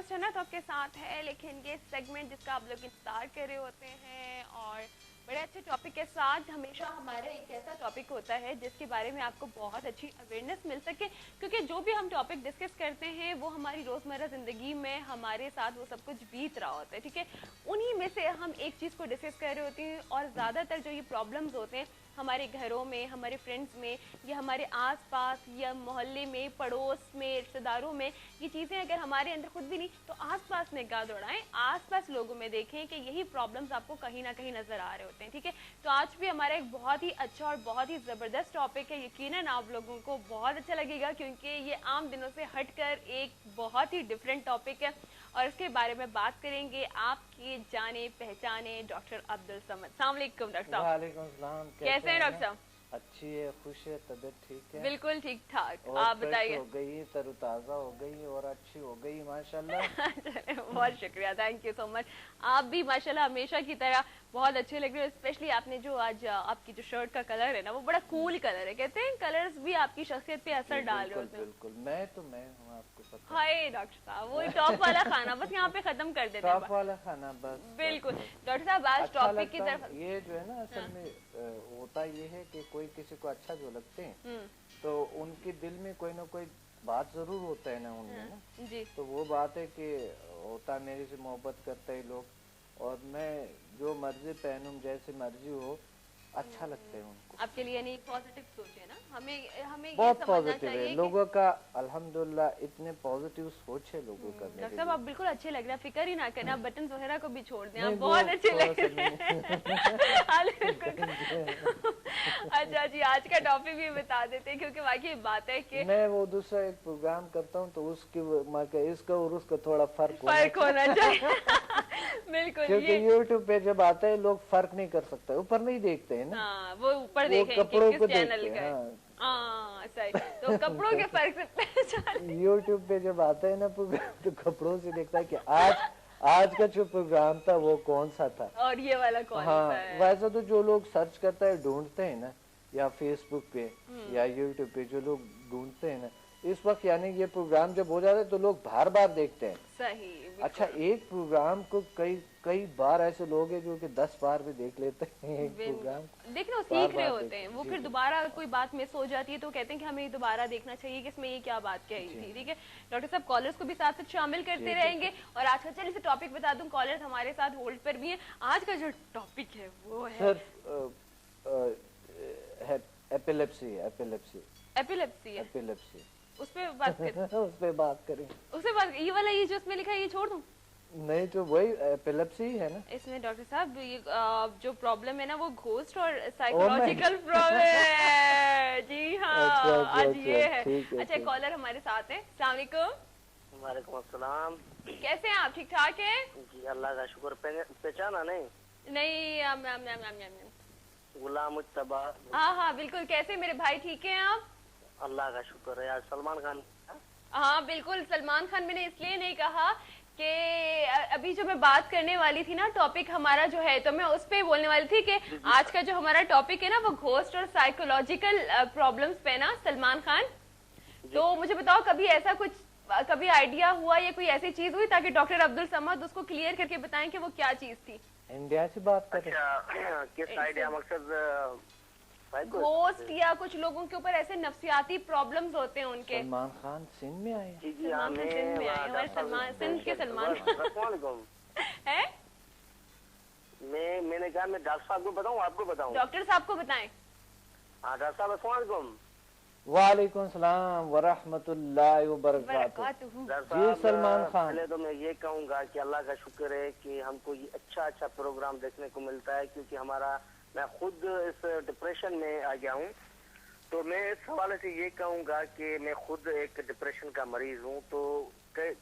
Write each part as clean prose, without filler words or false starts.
Host है ना तो आपके साथ है, लेकिन ये सेगमेंट जिसका आप लोग इंतजार कर रहे होते हैं और बड़े अच्छे टॉपिक के साथ हमेशा हमारा एक ऐसा टॉपिक होता है जिसके बारे में आपको बहुत अच्छी अवेयरनेस मिल सके, क्योंकि जो भी हम टॉपिक डिस्कस करते हैं वो हमारी रोज़मर्रा ज़िंदगी में हमारे साथ वो सब कुछ बीत रहा होता है, ठीक है। उन्हीं में से हम एक चीज़ को डिस्कस कर रहे होते हैं और ज़्यादातर जो ये प्रॉब्लम्स होते हैं हमारे घरों में, हमारे फ्रेंड्स में या हमारे आसपास या मोहल्ले में, पड़ोस में, रिश्तेदारों में, ये चीज़ें अगर हमारे अंदर खुद भी नहीं तो आसपास निगाह दौड़ाएं, आसपास लोगों में देखें कि यही प्रॉब्लम्स आपको कहीं ना कहीं नज़र आ रहे होते हैं, ठीक है। तो आज भी हमारा एक बहुत ही अच्छा और बहुत ही ज़बरदस्त टॉपिक है, यकीनन आप लोगों को बहुत अच्छा लगेगा क्योंकि ये आम दिनों से हटकर एक बहुत ही डिफरेंट टॉपिक है और इसके बारे में बात करेंगे आपके जाने पहचाने डॉक्टर अब्दुल समद। अस्सलाम वालेकुम डॉक्टर साहब। वालेकुम सलाम। कैसे हैं डॉक्टर साहब? अच्छी है, खुश है, तबीयत ठीक है? बिल्कुल ठीक ठाक। और आप बताइए। हो गई, तरोताज़ा हो गई और अच्छी हो गई माशाल्लाह। बहुत शुक्रिया, थैंक यू सो मच। आप भी माशाल्लाह हमेशा की तरह बहुत अच्छे लग रहे हो, स्पेशली आपने जो आज आपकी जो शर्ट का कलर है ना वो बड़ा कूल कलर है, कहते हैं कलर्स भी आपकी शख्सियत पे असर डाल रहे होते हैं। बिल्कुल, मैं हूँ, आपको पता है। हाय डॉक्टर साहब, वो टॉप वाला खाना बस यहाँ पे खत्म कर देते हैं। टॉप वाला खाना बस। बिल्कुल डॉक्टर साहब, आज अच्छा टॉपिक की तरफ ये जो है ना असल में होता ये है कि कोई किसी को अच्छा जो लगते हैं तो उनके दिल में कोई ना कोई बात जरूर होता है ना उनमें ना जी। तो वो बात है कि होता मेरे से मोहब्बत करते हैं लोग और मैं जो मर्जी पहनूं जैसे मर्जी हो अच्छा लगता है उनको। आपके लिए नहीं पॉजिटिव सोचे ना, हमें बहुत ये समझना पॉजिटिव है चाहिए लोगों का, अल्हम्दुलिल्लाह इतने पॉजिटिव सोच है लोगों का। डॉक्टर साहब आप बिल्कुल अच्छे लग रहे हैं, फिक्र ही ना करना, बटन वगैरह को भी छोड़ दें, आप नहीं, बहुत अच्छे लग थोड़ा रहे हैं। अच्छा जी, आज का टॉपिक भी बता देते हैं क्योंकि वाकई बात है कि मैं वो दूसरा एक प्रोग्राम करता हूँ तो उसकी इसका और उसका थोड़ा फर्क होना चाहिए। बिल्कुल, क्योंकि यूट्यूब पे जब आता है लोग फर्क नहीं कर सकते, ऊपर नहीं देखते हैं ना। हाँ, वो ऊपर वो देखें कपड़ों किस को चैनल देखते का हैं। है। हाँ सही, तो कपड़ों के फर्क से पहचान। यूट्यूब पे जब आता है ना प्रोग्राम तो कपड़ों से देखता है कि आज का जो प्रोग्राम था वो कौन सा था और ये वाला कौन हाँ, सा है। वैसा तो जो लोग सर्च करता है ढूंढते हैं ना, या फेसबुक पे या यूट्यूब पे जो लोग ढूंढते हैं ना, इस वक्त यानी ये प्रोग्राम जब हो जाता है तो लोग बार बार देखते हैं। सही। अच्छा, एक प्रोग्राम को कई बार ऐसे लोग हैं जो कि 10 बार भी देख लेते हैं एक प्रोग्राम। देखना वो सीख रहे होते हैं, वो फिर दोबारा कोई बात मिस हो जाती है तो कहते हैं कि हमें दोबारा देखना चाहिए कि इसमें ये क्या बात कही थी, ठीक है। डॉक्टर साहब कॉलर्स को भी साथ साथ शामिल करते रहेंगे और आज का चलिए से टॉपिक बता दूं, कॉलर्स हमारे साथ होल्ड पर भी हैं। आज का जो टॉपिक है वो है एपिलेप्सी। उस पे बात करें। उस पे बात करें। उससे बात, ये वाला ये जो उसमें लिखा है ये छोड़ दूं? नहीं तो वही एपिलेप्सी है ना इसमें। डॉक्टर साहब ये जो प्रॉब्लम है ना वो घोस्ट और साइकोलॉजिकल प्रॉब्लम है। जी हाँ, आज ये है। अच्छा, कॉलर हमारे साथ है। अस्सलाम वालेकुम। वालेकुम अस्सलाम। कैसे हैं आप? ठीक ठाक है जी, अल्लाह का शुक्र। पहचाना नहीं? गुलाम मुज्तबा। हाँ हाँ बिल्कुल। कैसे मेरे भाई, ठीक है आप? अल्लाह का शुक्र है। आज सलमान खान। हाँ बिल्कुल, सलमान खान मैंने इसलिए नहीं कहा कि अभी जो मैं बात करने वाली थी ना, टॉपिक हमारा जो है, तो मैं उस पे बोलने वाली थी कि आज का जो हमारा टॉपिक है ना वो घोस्ट और साइकोलॉजिकल प्रॉब्लम्स पे ना सलमान खान। तो मुझे बताओ कभी ऐसा कुछ कभी आइडिया हुआ या कोई ऐसी चीज हुई ताकि डॉक्टर अब्दुल समद उसको क्लियर करके बताएं कि वो क्या चीज थी? इंडिया से बात करें। अच्छा, किस आइडिया मकसद? घोस्ट या कुछ लोगों के ऊपर ऐसे नफसियाती प्रॉब्लम्स होते हैं उनके। सलमान खान सिंध में आए। सलमान खान सिंध में आए, हमारे सलमान सिंध के सलमान है। मैंने कहा मैं डॉक्टर साहब को बताऊं आपको बताऊं? डॉक्टर साहब को बताएं। हाँ डॉक्टर साहब, अस्सलाम वालेकुम। वालेकुम सलाम व रहमतुल्लाहि व बरकातुहू। जी सलमान खान, पहले तो मैं ये कहूँगा कि अल्लाह का शुक्र है कि हमको ये अच्छा प्रोग्राम देखने को मिलता है, क्योंकि मैं खुद इस डिप्रेशन में आ गया हूँ। तो मैं इस हवाले से ये कहूँगा कि मैं खुद एक डिप्रेशन का मरीज हूँ। तो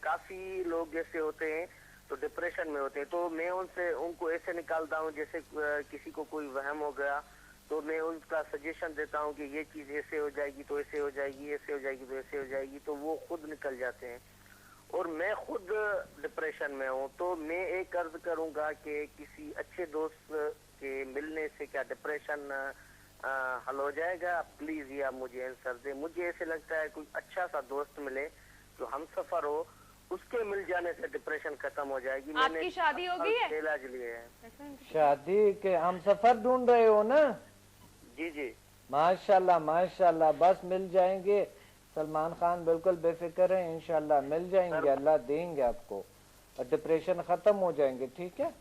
काफी लोग जैसे होते हैं तो डिप्रेशन में होते हैं, तो मैं उनको ऐसे निकालता हूँ जैसे किसी को कोई वहम हो गया तो मैं उनका सजेशन देता हूँ कि ये चीज ऐसे हो जाएगी तो ऐसे हो जाएगी, ऐसे हो जाएगी तो ऐसे हो जाएगी, तो वो खुद निकल जाते हैं। और मैं खुद डिप्रेशन में हूँ, तो मैं एक अर्ज करूँगा कि किसी अच्छे दोस्त के मिलने से क्या डिप्रेशन हल हो जाएगा? प्लीज ये आप मुझे आंसर दे। मुझे ऐसे लगता है कोई अच्छा सा दोस्त मिले जो हम सफर हो उसके मिल जाने से डिप्रेशन खत्म हो जाएगी। आपकी शादी हो गई है? इलाज लिए है। शादी के हम सफर ढूंढ रहे हो ना? जी जी माशाल्लाह माशाल्लाह, बस मिल जाएंगे। सलमान खान बिल्कुल बेफिक्र है, इंशाल्लाह मिल जाएंगे, अल्लाह देंगे आपको और डिप्रेशन खत्म हो जाएंगे। ठीक है,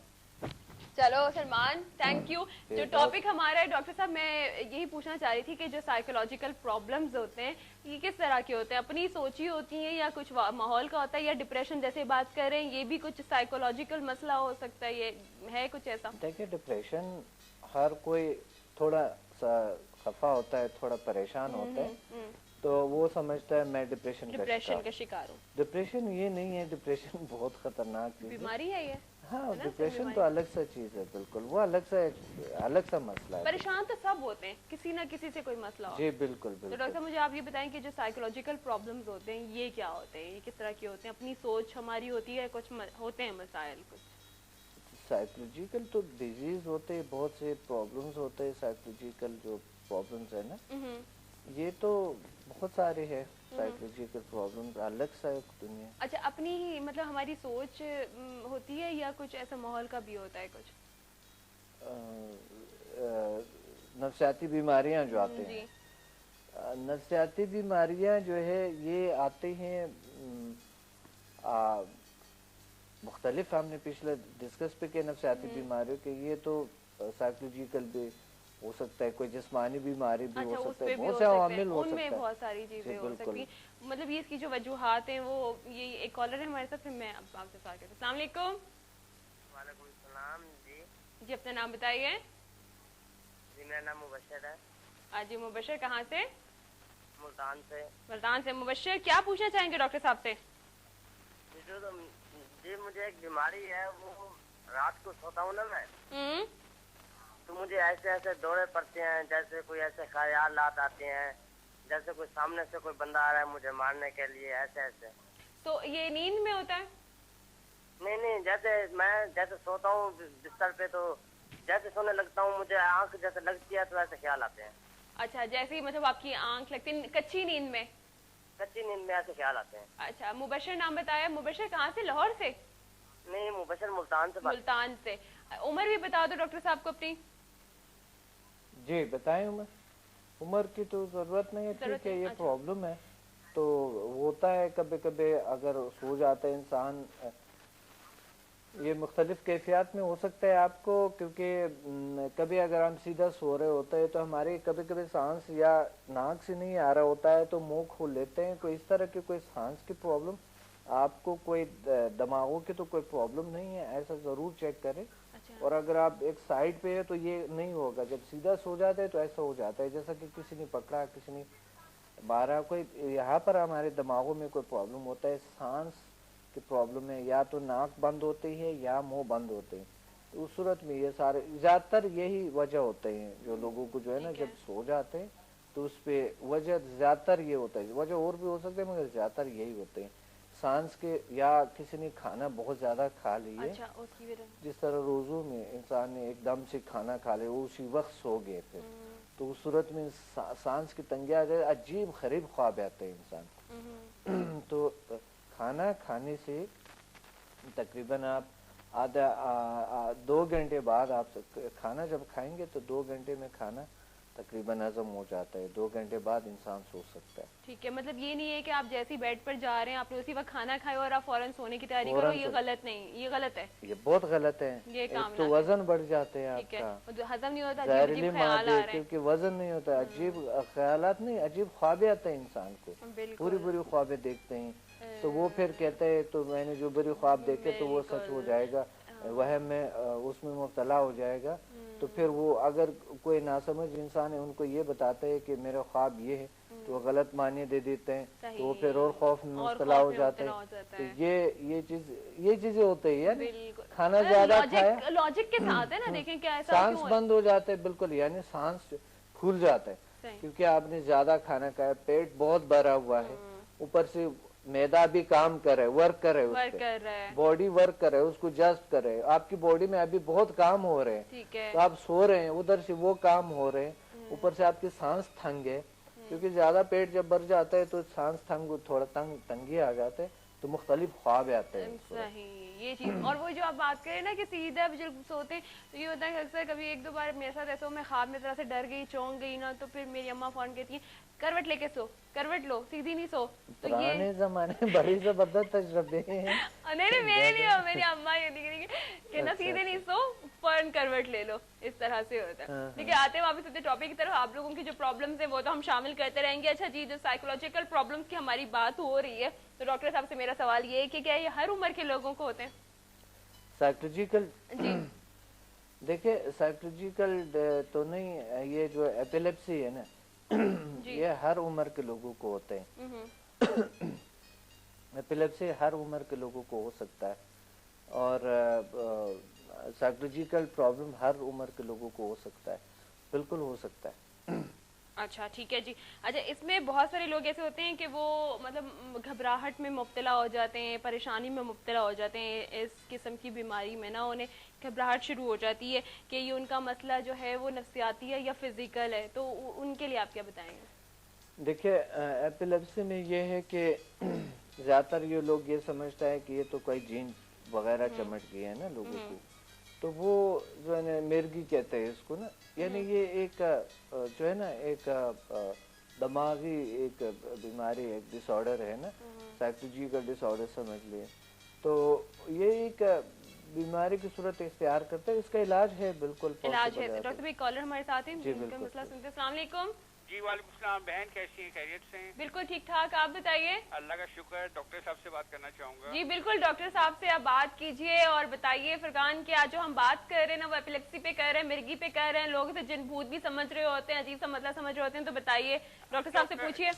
चलो सलमान, थैंक यू। जो ठीक, टॉपिक हमारा है डॉक्टर साहब, मैं यही पूछना चाह रही थी कि जो साइकोलॉजिकल प्रॉब्लम्स होते हैं ये किस तरह के होते हैं? अपनी सोची होती हैं या कुछ माहौल का होता है, या डिप्रेशन जैसे बात कर रहे हैं ये भी कुछ साइकोलॉजिकल मसला हो सकता है, ये है कुछ ऐसा? देखिए डिप्रेशन हर कोई थोड़ा सा खफा होता है, थोड़ा परेशान होता है, तो वो समझता है मैं डिप्रेशन का शिकार हूँ। डिप्रेशन ये नहीं है, डिप्रेशन बहुत खतरनाक चीज है। बीमारी है ये। हाँ, डिप्रेशन तो अलग सा चीज है, बिल्कुल वो अलग सा मसला है। परेशान तो सब होते हैं, किसी ना किसी से कोई मसला हो। जी बिल्कुल तो बिल्कुल। डॉक्टर साहब मुझे आप ये बताएं कि जो साइकोलॉजिकल प्रॉब्लम्स होते हैं ये क्या होते हैं, ये किस तरह के होते हैं? अपनी सोच हमारी होती है, कुछ होते हैं मसाइल कुछ? साइकोलॉजिकल तो डिजीज होते हैं, बहुत से प्रॉब्लम्स होते हैं। साइकोलॉजिकल जो प्रॉब्लम्स है ना, ये तो बहुत सारे हैं साइकोलॉजिकल प्रॉब्लम्स, अलग सा एक दुनिया। अच्छा, अपनी ही मतलब हमारी सोच होती है या कुछ ऐसा माहौल का भी होता है कुछ? नफसियाती बीमारियां जो आते हैं, नफसियाती बीमारियां जो है ये आते हैं मुख्तलिफ, हमने पिछले डिस्कस पे किया नफसियाती बीमारियों के, ये तो साइकोलॉजिकल भी हो सकता है, कोई जिस्मानी बीमारी भी हो सकता है, बहुत से अवामिल हो सकता है, बहुत सारी चीजें हो सकती हैं। मतलब ये इसकी जो वजूहात हैं वो, ये एक कॉलर है हमारे साथ, फिर मैं अब आपसे सवाल करती हूं। अस्सलाम वालेकुम। वालेकुम सलाम जी। जी अपना नाम बताइए। जी मेरा नाम मुबशर है। जी मुबशर, कहाँ से? मुल्तान से। मुल्तान से। मुबशर, क्या पूछना चाहेंगे डॉक्टर साहब से? जी मुझे एक बीमारी है, वो रात को सोता हूँ ना मैं, तो मुझे ऐसे ऐसे दौरे पड़ते हैं, जैसे कोई ऐसे ख्यालात आते हैं, जैसे कोई सामने से कोई बंदा आ रहा है मुझे मारने के लिए, ऐसे ऐसे। तो ये नींद में होता है? नहीं, जैसे मैं जैसे सोता हूँ बिस्तर पे, तो जैसे सोने लगता हूँ मुझे आंख जैसे लगती है तो ऐसे ख्याल आते हैं। अच्छा, जैसे ही मतलब आपकी आंख लगती है कच्ची नींद में? कच्ची नींद में ऐसे ख्याल आते हैं। अच्छा, मुबशर नाम बताया। मुबशर कहाँ से? लाहौर से? नहीं, मुबशर मुल्तान से। मुल्तान से। उम्र भी बता दो डॉक्टर साहब को अपनी। जी बताएं। उम्र की तो जरूरत नहीं है, ठीक है। ये प्रॉब्लम है तो होता है कभी कभी, अगर सो जाता है इंसान, ये मुख्तलिफ कैफियत में हो सकता है आपको, क्योंकि कभी अगर हम सीधा सो रहे होते हैं तो हमारे कभी कभी सांस या नाक से नहीं आ रहा होता है तो मुंह खोल लेते हैं, कोई इस तरह की कोई सांस की प्रॉब्लम आपको, कोई दिमागों की तो कोई प्रॉब्लम नहीं है, ऐसा जरूर चेक करें। और अगर आप एक साइड पे है तो ये नहीं होगा, जब सीधा सो जाते हैं तो ऐसा हो जाता है जैसा कि किसी ने पकड़ा, किसी ने मारा, कोई यहाँ पर हमारे दिमागों में कोई प्रॉब्लम होता है, सांस की प्रॉब्लम है, या तो नाक बंद होती है या मुंह बंद होते हैं, तो उस सूरत में ये सारे ज्यादातर यही वजह होते हैं जो लोगों को जो है ना जब सो जाते हैं तो उस पे वजह ज्यादातर ये होता है, वजह और भी हो सकते हैं मगर ज्यादातर यही होते हैं सांस के, या किसी ने खाना बहुत ज्यादा खा लिया। अच्छा, उसकी वजह जिस तरह रोजों में इंसान ने एकदम से खाना खा लिया, वो उसी वक्त सो गए फिर, तो उस सूरत में सांस की तंगी आ जाए, अजीब खरीब ख्वाब आते हैं इंसान। तो खाना खाने से तकरीबन आप आधा 2 घंटे बाद आप खाना जब खाएंगे तो 2 घंटे में खाना तकरीबन हजम हो जाता है, 2 घंटे बाद इंसान सो सकता है। ठीक है, मतलब ये नहीं है कि आप जैसे बेड पर जा रहे हैं आपने उसी वक्त खाना खाया और आप फौरन सोने की तैयारी करो, ये गलत नहीं, ये गलत है, ये बहुत गलत है। ये काम तो वजन बढ़ जाते हैं आपका, हजम नहीं होता, जहरीली मादे, क्योंकि वजन नहीं होता, अजीब ख्यालात नहीं, अजीब ख्वाबे आते हैं इंसान को, बुरी बुरी ख्वाबे देखते हैं, तो वो फिर कहते हैं तो मैंने जो बुरी ख्वाब देखे तो वो सच हो जाएगा, वह में उसमें मुब्तला हो जाएगा। तो फिर वो अगर कोई नासमझ इंसान है उनको ये बताते हैं कि मेरा ख्वाब ये है तो वो गलत मानिए दे देते हैं, तो वो फिर और खौफ में मुब्तला हो जाते हैं। तो ये चीजें होती है, खाना ज्यादा खाया, लॉजिक के साथ है ना, देखें क्या ऐसा सांस बंद हो जाता है, बिल्कुल यानी सांस फूल जाता है क्योंकि आपने ज्यादा खाना खाया, पेट बहुत भरा हुआ है, ऊपर से मैदा भी काम कर रहा है, वर्क कर रहा है, बॉडी वर्क कर रहा है, उसको जस्ट कर रहे हैं, आपकी बॉडी में अभी बहुत काम हो रहे हैं, तो आप सो रहे हैं, उधर से वो काम हो रहे हैं, ऊपर से आपकी सांस तंग है, क्योंकि ज्यादा पेट जब भर जाता है तो सांस तंग, थोड़ा तंगी आ जाता है, تو مختلف خواب آتے ہیں. صحیح یہ چیز. اور وہ جو آپ بات کریں نا کہ سیدھا بزرگ سوتے ہیں تو یہ ہوتا ہے کہ اکثر کبھی ایک دو بار میرے ساتھ ایسا میں خواب میں طرح سے ڈر گئی چونک گئی نا تو پھر میری اماں فون کہتی ہیں کروٹ لے کے سو, کروٹ لو, سیدھی نہیں سو. پرانے زمانے میں بڑی زبردست تجربے ہیں. نہیں میرے نہیں ہو, میری اماں کہ نا سیدھے نہیں سو فوراً کروٹ لے لو, اس طرح سے ہوتا ہے. دیکھیے آتے ہیں واپس اپنے ٹاپک کی طرف. آپ لوگوں کی جو پرابلمس ہیں وہ تو ہم شامل کرتے رہیں گے. اچھا جی, جو سائیکولوجیکل پرابلمس کی ہماری بات ہو رہی ہے تو ڈاکٹر صاحب سے میرا سوال یہ ہے کہ کیا یہ ہر عمر کے لوگوں کو ہوتے ہیں؟ سائیکولوجیکل جی دیکھیں سائیکولوجیکل تو نہیں, یہ جو ایپیلیپسی ہے نا یہ ہر عمر کے لوگوں کو ہوتے ہیں. ایپیلیپسی ہر عمر کے لوگوں کو ہو سکتا ہے اور سائیکولوجیکل پرابلم ہر عمر کے لوگوں کو ہو سکتا ہے, بالکل ہو سکتا ہے. اچھا ٹھیک ہے جی. اچھا اس میں بہت سارے لوگ ایسے ہوتے ہیں کہ وہ مطلب گھبراہٹ میں مبتلا ہو جاتے ہیں, پریشانی میں مبتلا ہو جاتے ہیں, اس قسم کی بیماری میں نا انہیں گھبراہٹ شروع ہو جاتی ہے کہ یہ ان کا مسئلہ جو ہے وہ نفسیاتی ہے یا فزیکل ہے, تو ان کے لیے آپ کیا بتائیں گے؟ دیکھیں ایپیلیپسی میں یہ ہے کہ زیادہ تر یہ لوگ یہ سمجھتا ہے کہ یہ تو کوئی جین وغیرہ چمٹ گئی ہے نا لوگوں کو, تو وہ جو ہے نا مرگی کہتے ہیں اس کو نا, یعنی یہ ایک جو ہے نا ایک دماغی ایک بیماری, ایک ڈس آرڈر ہے نا, سائیکولوجیکل ڈس آرڈر سمجھ لیے. تو یہ ایک بیماری کی صورت اختیار کرتے ہیں, اس کا علاج ہے, بالکل علاج ہے. ڈاکٹر بھائی کالر ہمارے ساتھ ہیں, جی ان کا مسئلہ سنتے ہیں. السلام علیکم. جی وعلیکم السلام. بہن کیسی ہیں, خیریت سے ہیں؟ بالکل ٹھیک ٹھاک, آپ بتائیے. اللہ کا شکر. ڈاکٹر صاحب سے بات کرنا چاہوں گا. جی بالکل ڈاکٹر صاحب سے آپ بات کیجئے اور بتائیے فرقان کہ آج جو ہم بات کر رہے ہیں نا وہ ایپیلیپسی پہ کر رہے ہیں, مرگی پہ کر رہے ہیں. لوگ اسے جن بھوت بھی سمجھ رہے ہوتے ہیں, عجیب سا مسئلہ سمجھ رہے ہوتے ہیں, تو بتائیے ڈاکٹر صاحب سے پوچھیے.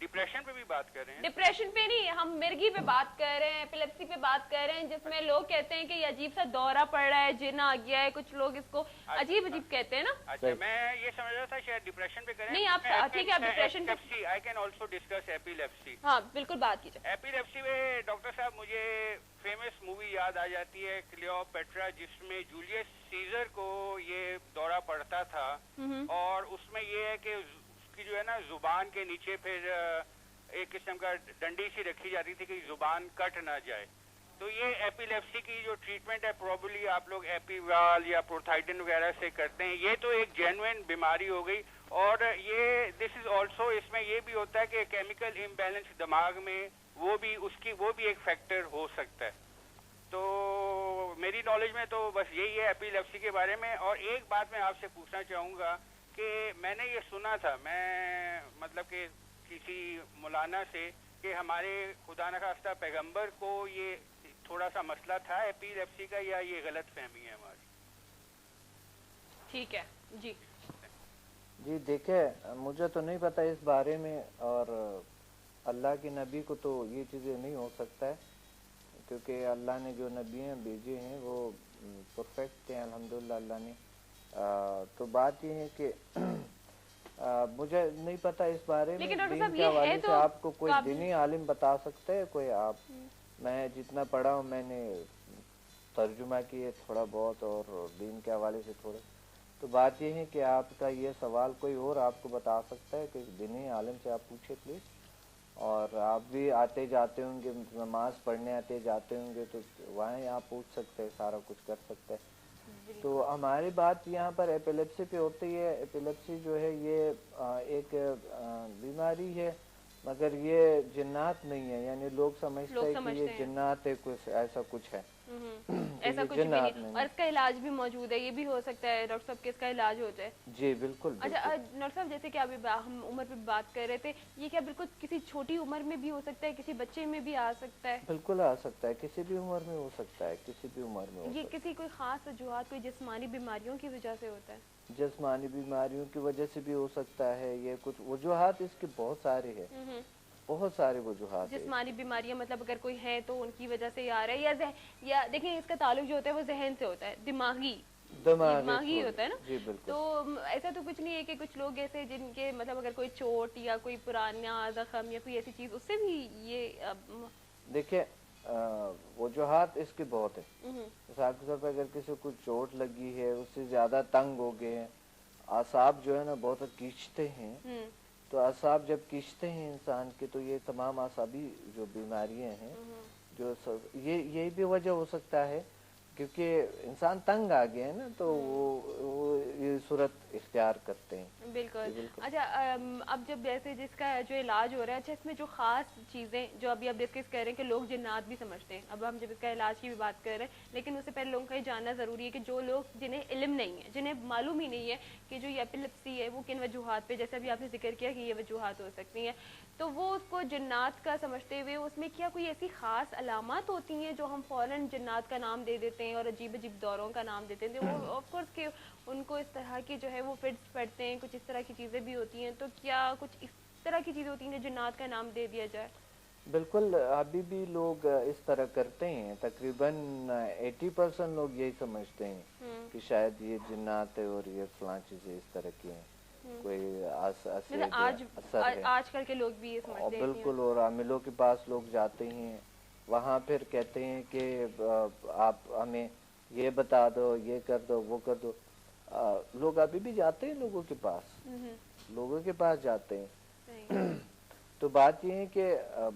ڈپریشن پہ بھی بات کر رہے ہیں؟ ڈپریشن پہ نہیں, ہم مرگی پہ بات کر رہے ہیں, ایپیلیپسی پہ بات کر رہے ہیں, جس میں لوگ کہتے ہیں کہ یہ عجیب سا دورہ پڑ رہا ہے, جن آ گیا ہے, کچھ لوگ اس کو عجیب عجیب کہتے ہیں نا. اچھا میں یہ سمجھ رہا تھا شاید ڈپریشن پہ کریں. نہیں آپ ٹھیک ہے, آپ ڈپریشن پہ. I can also discuss epilepsy. ہاں بالکل بات کیجیے. ایپیلیپسی میں ڈاکٹر صاحب مجھے فیمس مووی یاد آ جاتی ہے کلیوپیٹرا, جس میں جولیس سیزر کو یہ دورہ پڑتا تھا, اور اس میں یہ ہے کہ اس کی جو ہے نا زبان کے نیچے پھر ایک قسم کا ڈنڈی سی رکھی جاتی تھی کہ زبان کٹ نہ جائے. تو یہ ایپیلیپسی کی جو ٹریٹمنٹ ہے پروبلی آپ لوگ ایپیوال یا پروتھائڈن وغیرہ سے کرتے ہیں. یہ تو ایک جینوئن بیماری ہو گئی, اور یہ دس از آلسو اس میں یہ بھی ہوتا ہے کہ کیمیکل امبیلنس دماغ میں وہ بھی ایک فیکٹر ہو سکتا ہے. تو میری نالج میں تو بس یہی ہے ایپیلیپسی کے بارے میں. اور ایک بات میں آپ سے پوچھنا چاہوں گا کہ میں نے یہ سنا تھا, میں مطلب کہ کسی مولانا سے, کہ ہمارے خدا نخواستہ پیغمبر کو یہ تھوڑا سا مسئلہ تھا ایپیلیپسی کا, یا یہ غلط فہمی ہے ہماری؟ ٹھیک ہے جی. جی دیکھیں مجھے تو نہیں پتا اس بارے میں, اور اللہ کے نبی کو تو یہ چیزیں نہیں ہو سکتا ہے, کیونکہ اللہ نے جو نبی بھیجے ہیں وہ پرفیکٹ ہیں الحمدللہ اللہ نے. تو بات یہ ہے کہ مجھے نہیں پتا اس بارے میں, دین کے حوالے سے آپ کو کوئی دینی عالم بتا سکتے ہے کوئی؟ آپ میں جتنا پڑھا ہوں میں نے ترجمہ کیے تھوڑا بہت, اور دین کے حوالے سے تھوڑا. تو بات یہ ہے کہ آپ کا یہ سوال کوئی اور آپ کو بتا سکتا ہے, کہ دینی عالم سے آپ پوچھے پلیز. اور آپ بھی آتے جاتے ہوں گے, نماز پڑھنے آتے جاتے ہوں گے, تو وہاں آپ پوچھ سکتے ہیں, سارا کچھ کر سکتے ہیں. تو ہماری بات یہاں پر ایپیلیپسی پہ ہوتی ہے. ایپیلیپسی جو ہے یہ ایک بیماری ہے, مگر یہ جنات نہیں ہے. یعنی لوگ سمجھتے ہیں کہ یہ جنات ہے, کچھ ایسا کچھ ہے, ایسا کچھ بھی نہیں. اور اس کا علاج بھی موجود ہے, یہ بھی ہو سکتا ہے ڈاکٹر صاحب کہ اس کا علاج ہو جائے. جی بالکل. اچھا ڈاکٹر صاحب جیسے کہ ابھی ہم عمر پہ بات کر رہے تھے, یہ کیا بالکل کسی چھوٹی عمر میں بھی ہو سکتا ہے, کسی بچے میں بھی آ سکتا ہے؟ بالکل آ سکتا ہے, کسی بھی عمر میں ہو سکتا ہے, کسی بھی عمر میں. یہ کسی کوئی خاص وجوہات, کوئی جسمانی بیماریوں کی وجہ سے ہوتا ہے؟ جسمانی بیماریوں کی وجہ سے بھی ہو سکتا ہے. یہ کچھ وجوہات اس کے بہت سارے ہیں, بہت سارے وجوہات. جسمانی بیماریاں مطلب اگر کوئی ہے تو ان کی وجہ سے آ رہا ہے, یا دیکھیں اس کا تعلق جو ہوتا ہے وہ ذہن سے ہوتا ہے, دماغی ہوتا ہے نا. جی بالکل. تو ایسا تو کچھ نہیں ہے کہ کچھ لوگ ایسے جن کے مطلب اگر کوئی چوٹ یا کوئی پرانا زخم یا کوئی ایسی چیز, اس سے بھی یہ دیکھیں وجوہات اس کے بہت ہیں. مثال کے طور پہ اگر کسی کو چوٹ لگی ہے, اس سے زیادہ تنگ ہو گئے ہیں, اعصاب جو ہے نا بہت کھینچتے ہیں, تو اعصاب جب کھینچتے ہیں انسان کے تو یہ تمام اعصابی جو بیماریاں ہیں جو یہی بھی وجہ ہو سکتا ہے کیونکہ انسان تنگ آ گیا ہے نا تو وہ یہ صورت اختیار کرتے ہیں. بالکل. اچھا اب جب جیسے جس کا جو علاج ہو رہا ہے، اچھا اس میں جو خاص چیزیں جو ابھی آپ ڈسکس کر رہے ہیں کہ لوگ جنات بھی سمجھتے ہیں، اب ہم جب اس کا علاج کی بھی بات کر رہے ہیں، لیکن اس سے پہلے لوگوں کا یہ جاننا ضروری ہے کہ جو لوگ جنہیں علم نہیں ہے، جنہیں معلوم ہی نہیں ہے کہ جو یہ ایپیلیپسی ہے وہ کن وجوہات پہ، جیسے ابھی آپ نے ذکر کیا کہ یہ وجوہات ہو سکتی ہیں، تو وہ اس کو جنات کا سمجھتے ہوئے اس میں کیا کوئی ایسی خاص علامات ہوتی ہیں جو ہم فوراً جنات کا نام دے دیتے ہیں اور عجیب عجیب دوروں کا نام دیتے ہیں؟ وہ آف کورس کہ ان کو اس طرح کی جو ہے وہ فٹس پڑتے ہیں، کچھ اس طرح کی چیزیں بھی ہوتی ہیں، تو کیا کچھ اس طرح کی چیزیں ہوتی ہیں جو جنات کا نام دے دیا جائے؟ بالکل، ابھی بھی لوگ اس طرح کرتے ہیں. تقریباً 80% لوگ یہی سمجھتے ہیں کہ شاید یہ جنات ہے اور یہ فلاں چیزیں اس طرح کی ہیں، کوئی اثر ہے. آج کل کے لوگ بھی یہ سمجھتے ہیں. بالکل. اور عاملوں کے پاس لوگ جاتے ہیں، وہاں پھر کہتے ہیں کہ آپ ہمیں یہ بتا دو، یہ کر دو، وہ کر دو. لوگ ابھی بھی جاتے ہیں لوگوں کے پاس جاتے ہیں. تو بات یہ ہے کہ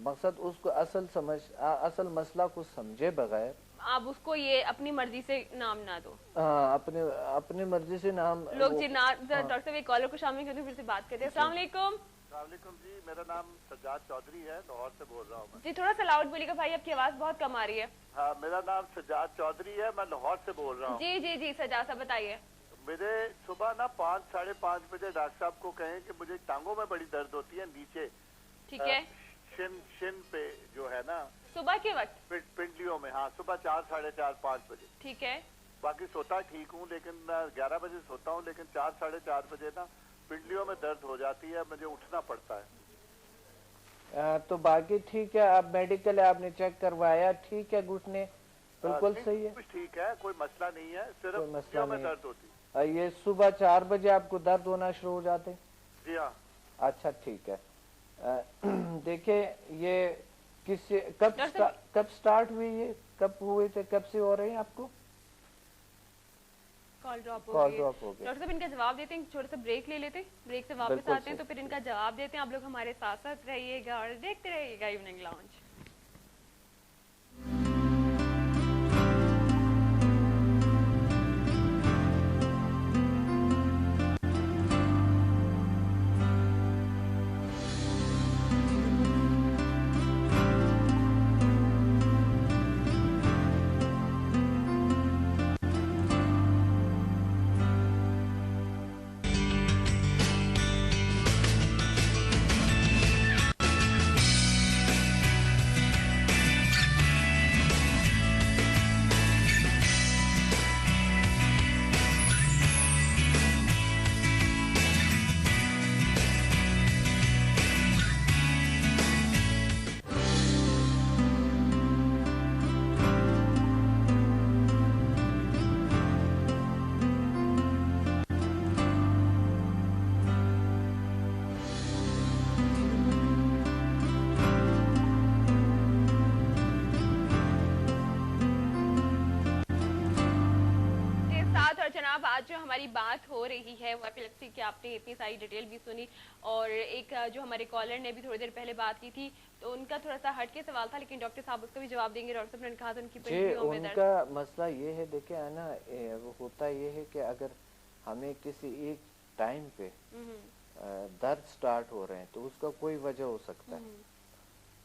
مقصد اس کو اصل مسئلہ کو سمجھے بغیر آپ اس کو یہ اپنی مرضی سے نام نہ دو. اپنی مرضی سے نام لوگ جنات. ڈاکٹر صاحب ایک کالر کو شامل کرتے ہیں، پھر سے بات کرتے ہیں. السلام علیکم. السلام علیکم جی، میرا نام سجاد چودھری ہے، لاہور سے بول رہا ہوں میں. جی تھوڑا سا لاؤڈ بولیے گا بھائی، آپ کی آواز بہت کم آ رہی ہے. ہاں، میرا نام سجاد چودھری ہے، میں لاہور سے بول رہا ہوں. جی جی جی سجاد صاحب بتائیے. میرے صبح نا 5-5:30 بجے ڈاکٹر صاحب کو کہیں کہ مجھے ٹانگوں میں بڑی درد ہوتی ہے نیچے. ٹھیک ہے. شن پہ جو ہے نا صبح کے وقت پنڈلیوں میں. ہاں، صبح 4, 4:30, 5 بجے. ٹھیک ہے. باقی سوتا ٹھیک ہوں، لیکن 11 بجے سوتا ہوں، لیکن 4, 4:30 بجے نا پنڈلیوں میں درد ہو جاتی ہے، مجھے اٹھنا پڑتا ہے. تو باقی ٹھیک ہے. آپ میڈیکل آپ نے چیک کروایا؟ ٹھیک ہے، گھٹنے بالکل صحیح ہے، ٹھیک ہے، کوئی مسئلہ نہیں ہے، صرف مسئلہ میں نہیں درد ہوتی. یہ صبح 4 بجے آپ کو درد ہونا شروع ہو جاتے؟ جی ہاں. اچھا ٹھیک ہے. دیکھیں یہ کب سٹارٹ ہوئی، یہ کب ہوئے تھے، کب سے ہو رہے ہیں آپ کو؟ کال ڈراپ ہو گئی. ڈاکٹر صاحب ان کا جواب دیتے ہیں، چھوٹا سا بریک لے لیتے ہیں، بریک سے واپس آتے ہیں تو پھر ان کا جواب دیتے ہیں. آپ لوگ ہمارے ساتھ ساتھ رہیے گا اور دیکھتے رہیے گا ایوننگ لاؤنج. جناب آج جو ہماری بات ہو رہی ہے وہ ایپیلیپسی کی، آپ نے اتنی ساری ڈیٹیل بھی سنی، اور ایک جو ہمارے کالر نے بھی تھوڑی دیر پہلے بات کی تھی تو ان کا تھوڑا سا ہٹ کے سوال تھا، لیکن ڈاکٹر صاحب اس کا بھی جواب دیں گے. ڈاکٹر صاحب نے کہا تھا ان کی پنڈلیوں میں درد. ان کا مسئلہ یہ ہے، دیکھیں ہے نا، ہوتا یہ ہے کہ اگر ہمیں کسی ایک ٹائم پہ درد سٹارٹ ہو رہے ہیں تو اس کا کوئی وجہ ہو سکتا ہے.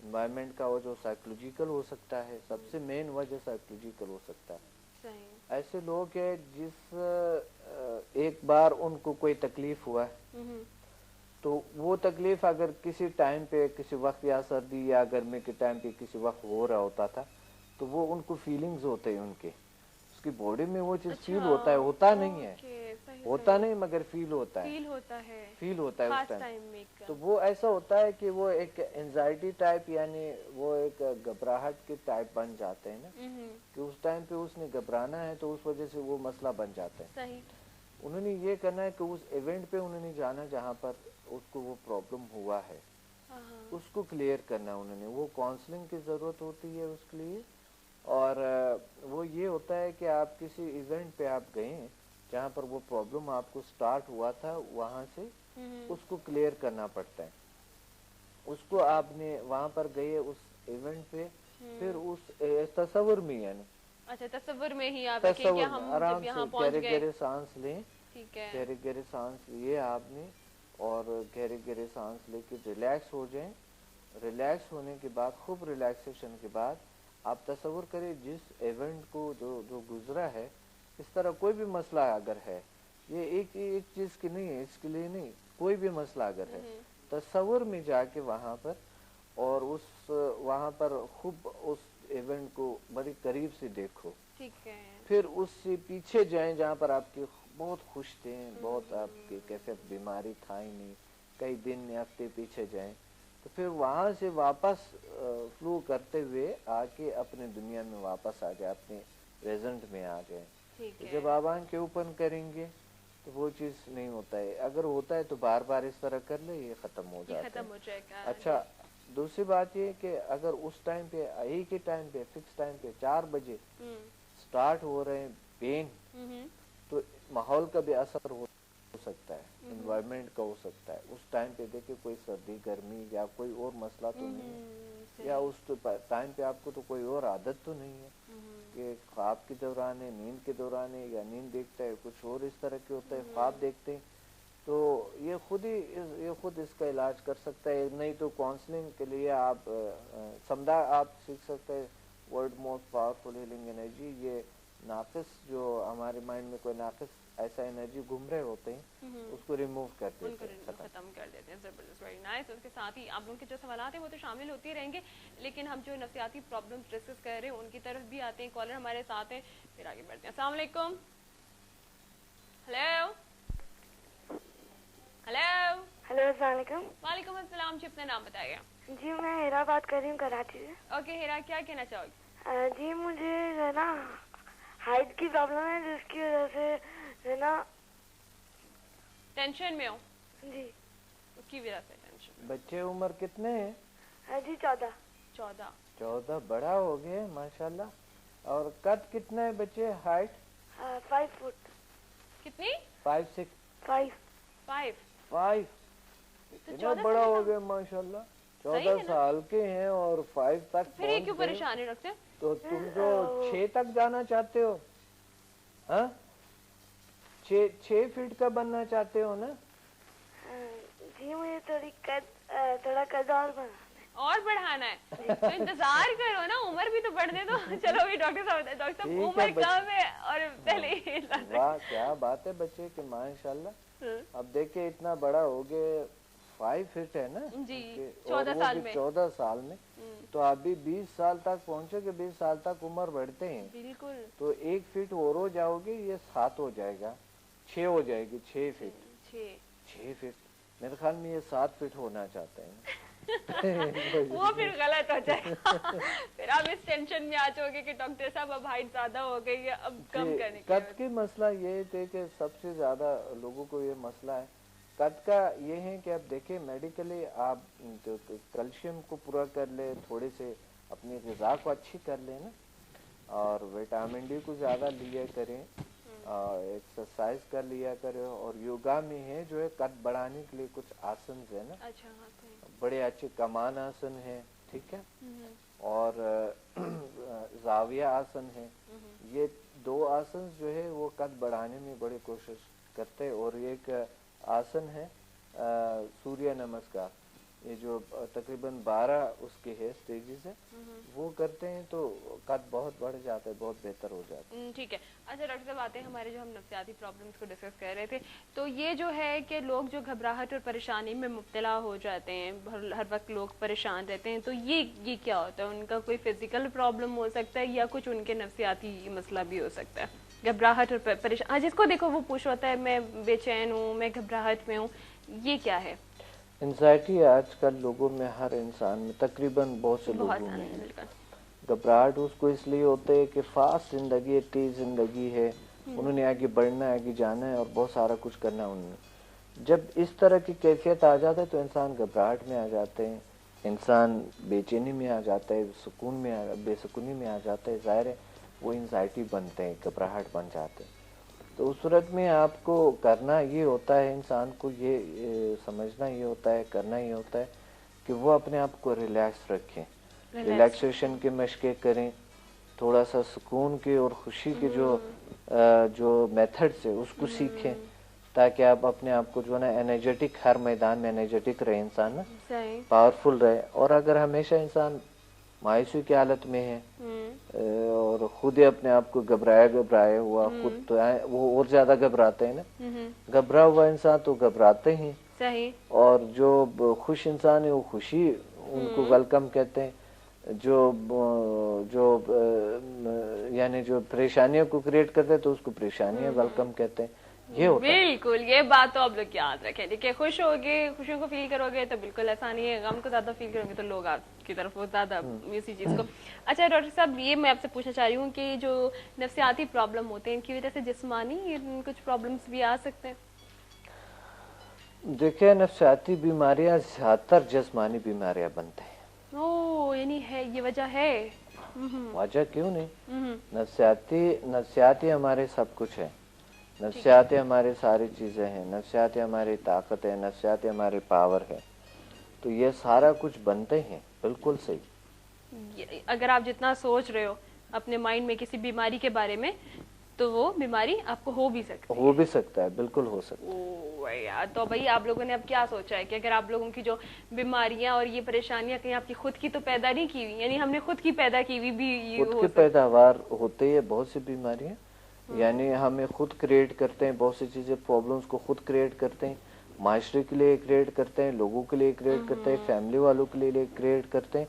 انوائرمنٹ کا وجہ سائیکولوجیکل ہو سکتا ہے، سب سے مین وجہ سائیکولوجیکل ہو سکتا ہے. ایسے لوگ ہیں جس ایک بار ان کو کوئی تکلیف ہوا ہے تو وہ تکلیف اگر کسی ٹائم پہ کسی وقت یا سردی یا گرمی کے ٹائم پہ کسی وقت ہو رہا ہوتا تھا تو وہ ان کو فیلنگز ہوتے ہیں، ان کے اس کی باڈی میں وہ چیز فیل ہوتا ہے، ہوتا نہیں ہے، ہوتا نہیں مگر فیل ہوتا ہے اس ٹائم. تو وہ ایسا ہوتا ہے کہ وہ ایک انزائٹی ٹائپ، یعنی وہ ایک گھبراہٹ کے ٹائپ بن جاتے ہیں نا، کہ اس ٹائم پہ اس نے گھبرانا ہے تو اس وجہ سے وہ مسئلہ بن جاتا ہے. انہوں نے یہ کرنا ہے کہ اس ایونٹ پہ انہوں نے جانا جہاں پر اس کو وہ پرابلم ہوا ہے، اس کو کلیئر کرنا ہے. انہوں نے وہ کاؤنسلنگ کی ضرورت ہوتی ہے اس کے لیے، اور وہ یہ ہوتا ہے کہ آپ کسی ایونٹ پہ آپ گئے جہاں پر وہ پرابلم آپ کو سٹارٹ ہوا تھا، وہاں سے उसको क्लियर करना पड़ता है। उसको आपने वहाँ पर गए उस इवेंट पे, फिर उस तस्वुर में, यानी अच्छा तस्वुर में ही आप रखें कि हम आराम जब यहाँ से पहुँच गहरे गए। गहरे सांस लें, ठीक है, गहरे गहरे सांस लिए आपने, और गहरे गहरे सांस लेके रिलैक्स हो जाएं। रिलैक्स होने के बाद, खूब रिलैक्सेशन के बाद आप तस्वुर करें जिस इवेंट को जो गुजरा है, इस तरह कोई भी मसला अगर है, ये एक चीज की नहीं है, इसके लिए नहीं, कोई भी मसला अगर है, तस्वुर में जाके वहाँ पर, और वहाँ पर खूब उस इवेंट को बड़ी करीब से देखो। ठीक है, फिर उससे पीछे जाएं जहाँ पर आपके बहुत खुश थे, बहुत आपके कैसे बीमारी था ही नहीं, कई दिन हफ्ते पीछे जाएं, तो फिर वहाँ से वापस फ्लो करते हुए आके अपने दुनिया में वापस आ जाए, अपने प्रेजेंट में आ जाए। तो जब आप आंखें ओपन करेंगे तो वो चीज नहीं होता है, अगर होता है तो बार बार इस तरह कर ले, ये खत्म हो जाता है। अच्छा, दूसरी बात ये कि अगर उस टाइम पे, एक ही टाइम पे, फिक्स टाइम पे 4 बजे स्टार्ट हो रहे हैं पेन, तो माहौल का भी असर हो सकता है, एनवायरनमेंट का हो सकता है। उस टाइम पे देखिए कोई सर्दी गर्मी या कोई और मसला तो नहीं है, या उस टाइम पे आपको तो कोई और आदत तो नहीं है कि ख्वाब के दौरान है, नींद के दौरान है, या नींद देखता है कुछ और इस तरह के होता है, ख्वाब देखते हैं, तो ये खुद इसका इलाज कर सकता है। नहीं तो काउंसलिंग के लिए आप समझा आप सीख सकते हैं world most powerful healing energy. ये नाकिस जो हमारे माइंड में कोई नाकिस ऐसा एनर्जी घूम रहे होते हैं, उसको रिमूव कर देते हैं, खत्म कर देते हैं। जबरदस्त, वेरी नाइस। उसके साथ ही आप लोगों के जो सवाल हैं वो तो शामिल होते ही रहेंगे, लेकिन हम जो नफ्सियाती प्रॉब्लम्स डिस्कस कर रहे हैं उनकी तरफ भी आते हैं। कॉलर हमारे साथ हैं, फिर आगे बढ़ते हैं। अस्सलाम वालेकुम। हेलो हेलो हेलो, अस्सलाम वालेकुम। वालेकुम अस्सलाम जी, अपना नाम बताइए। जी मैं हेरा बात कर रही हूँ कराची से। ओके हेरा, क्या कहना चाहोगे? जी मुझे है ना हाइट की प्रॉब्लम है, जिसकी वजह से है ना टेंशन में हो? जी, उसकी वजह से टेंशन। बच्चे उम्र कितने हैं? जी 14। 14 बड़ा हो गए माशाल्लाह। और कद कितना है बच्चे, हाइट? 5 फुट। कितनी? 5 6 5 इतना बड़ा हो गया माशाल्लाह। 14 साल के हैं और 5 तक। फिर ये क्यों परेशानी रखते हैं? तो तुम जो 6 तक जाना चाहते हो, हाँ 6 फीट का बनना चाहते हो ना? जी मुझे थोड़ा कद और बढ़ाना है। तो इंतजार करो ना, उम्र भी तो बढ़ने दो। चलो भी डॉक्टर साहब उम्र कम है और पहले। वाह क्या बात है बच्चे के माशाल्लाह। अब देखिए इतना बड़ा हो गए, 5 फीट है ना जी, 14 साल में। 14 साल में तो अभी 20 साल तक पहुँचोगे, 20 साल तक उम्र बढ़ते हैं। बिल्कुल। तो 1 फीट और हो जाओगे, ये 7 हो जाएगा, 6 हो जाएगी, 6 फीट। 6 फीट मेरे ख्याल में ये 7 फीट होना चाहते हैं। वो फिर गलत हो जाएगा। फिर आप इस टेंशन में आ जाओगे कि डॉक्टर साहब अब हाइट ज्यादा हो गई है, अब कम करने की। कद की मसला ये थे कि सबसे ज्यादा लोगों को ये मसला है कद का, ये है कि आप देखें मेडिकली आप कैल्शियम को पूरा कर ले, थोड़े से अपनी ग़िज़ा को अच्छी कर ले ना, और विटामिन डी को ज़्यादा लिया करें, एक्सरसाइज कर लिया करें। और योगा में है जो है कद बढ़ाने के लिए कुछ आसन है ना, अच्छा, बड़े अच्छे कमान आसन है, ठीक है, और जाविया आसन है। ये 2 आसन जो है वो कद बढ़ाने में बड़ी कोशिश करते हैं। और एक आसन है सूर्य नमस्कार, ये जो तकरीबन 12 उसके है स्टेजेस है, वो करते हैं तो कद बहुत बढ़ जाता है, बहुत बेहतर हो जाता है। ठीक है। अच्छा डॉक्टर साहब, आते हैं हमारे जो हम नफ्सियाती प्रॉब्लम्स को डिस्कस कर रहे थे, तो ये जो है कि लोग जो घबराहट और परेशानी में मुब्तला हो जाते हैं, हर वक्त लोग परेशान रहते हैं, तो ये क्या होता है? उनका कोई फिजिकल प्रॉब्लम हो सकता है या कुछ उनके नफ्सियाती मसला भी हो सकता है? घबराहट और परेशान, हाँ जिसको देखो वो पूछ होता है मैं बेचैन हूँ, मैं घबराहट में हूँ, ये क्या है? एंजाइटी आजकल लोगों में, हर इंसान में तकरीबन बहुत से लोगों में घबराहट उसको इसलिए होते है कि फास्ट जिंदगी है, तेज जिंदगी है, उन्होंने आगे बढ़ना है, आगे जाना है और बहुत सारा कुछ करना है उन्होंने। जब इस तरह की कैफियत आ जाता है तो इंसान घबराहट में आ जाते हैं, इंसान बेचैनी में आ जाता है, बेसुकूनी में आ जाता है, जाहिर है वो एंजाइटी बनते हैं, घबराहट बन जाते हैं। तो उस सूरत में आपको करना ये होता है, इंसान को ये समझना ये होता है, करना ये होता है कि वो अपने आप को रिलैक्स रखें, रिलैक्सेशन की मशक़ें करें, थोड़ा सा सुकून की और खुशी के जो मेथड्स है उसको सीखें, ताकि आप अपने आप को जो है ना एनर्जेटिक, हर मैदान में एनर्जेटिक रहे इंसान ना, पावरफुल रहे। और अगर हमेशा इंसान मायूसी की हालत में है और खुद ही अपने आप को घबराया हुआ, खुद तो वो और ज्यादा घबराते हैं ना, घबरा हुआ इंसान तो घबराते हैं, सही। और जो खुश इंसान है वो खुशी उनको वेलकम कहते हैं, जो यानी जो परेशानियों को क्रिएट करते हैं तो उसको परेशानियां वेलकम कहते हैं। ये होता है। बिल्कुल, ये बात तो आप लोग याद रखें, देखिए खुश होगे, खुशियों को फील करोगे तो बिल्कुल ऐसा नहीं है, गम को ज्यादा फील करोगे तो लोग आपकी तरफ वो ज्यादा इसी चीज को। अच्छा डॉक्टर साहब, ये मैं आपसे पूछना चाह रही हूँ कि जो नफ्सियाती प्रॉब्लम होते हैं इनकी वजह से जिस्मानी कुछ प्रॉब्लम्स भी आ सकते हैं? देखिए, नफ्सियाती बीमारियां ज्यादातर जिस्मानी बीमारियां बनते हैं। ओह, यानी है ये वजह है? वजह क्यों नहीं, नफ्सियाती हमारे सब कुछ है, नफ्सियाती हमारी सारी चीजें हैं, नफ्सियाती हमारी ताकत है, नफ्सियाती हमारी पावर है, तो ये सारा कुछ बनते हैं। बिल्कुल सही। अगर आप जितना सोच रहे हो अपने माइंड में किसी बीमारी के बारे में, तो वो बीमारी आपको हो भी सकता है, बिल्कुल हो सकता है। ओह यार, तो भाई आप लोगों ने अब क्या सोचा है कि अगर आप लोगों की जो बीमारियां और ये परेशानियां कहीं आपकी खुद की तो पैदा नहीं की हुई, यानी हमने खुद की पैदा की हुई भी ये खुद की पैदावार होती है बहुत सी बीमारियां, यानी हमें खुद क्रिएट करते हैं बहुत सी चीजें, प्रॉब्लम्स को खुद क्रिएट करते हैं, माशरे के लिए क्रिएट करते हैं, लोगों के लिए क्रिएट करते हैं, फैमिली वालों के लिए क्रिएट करते हैं,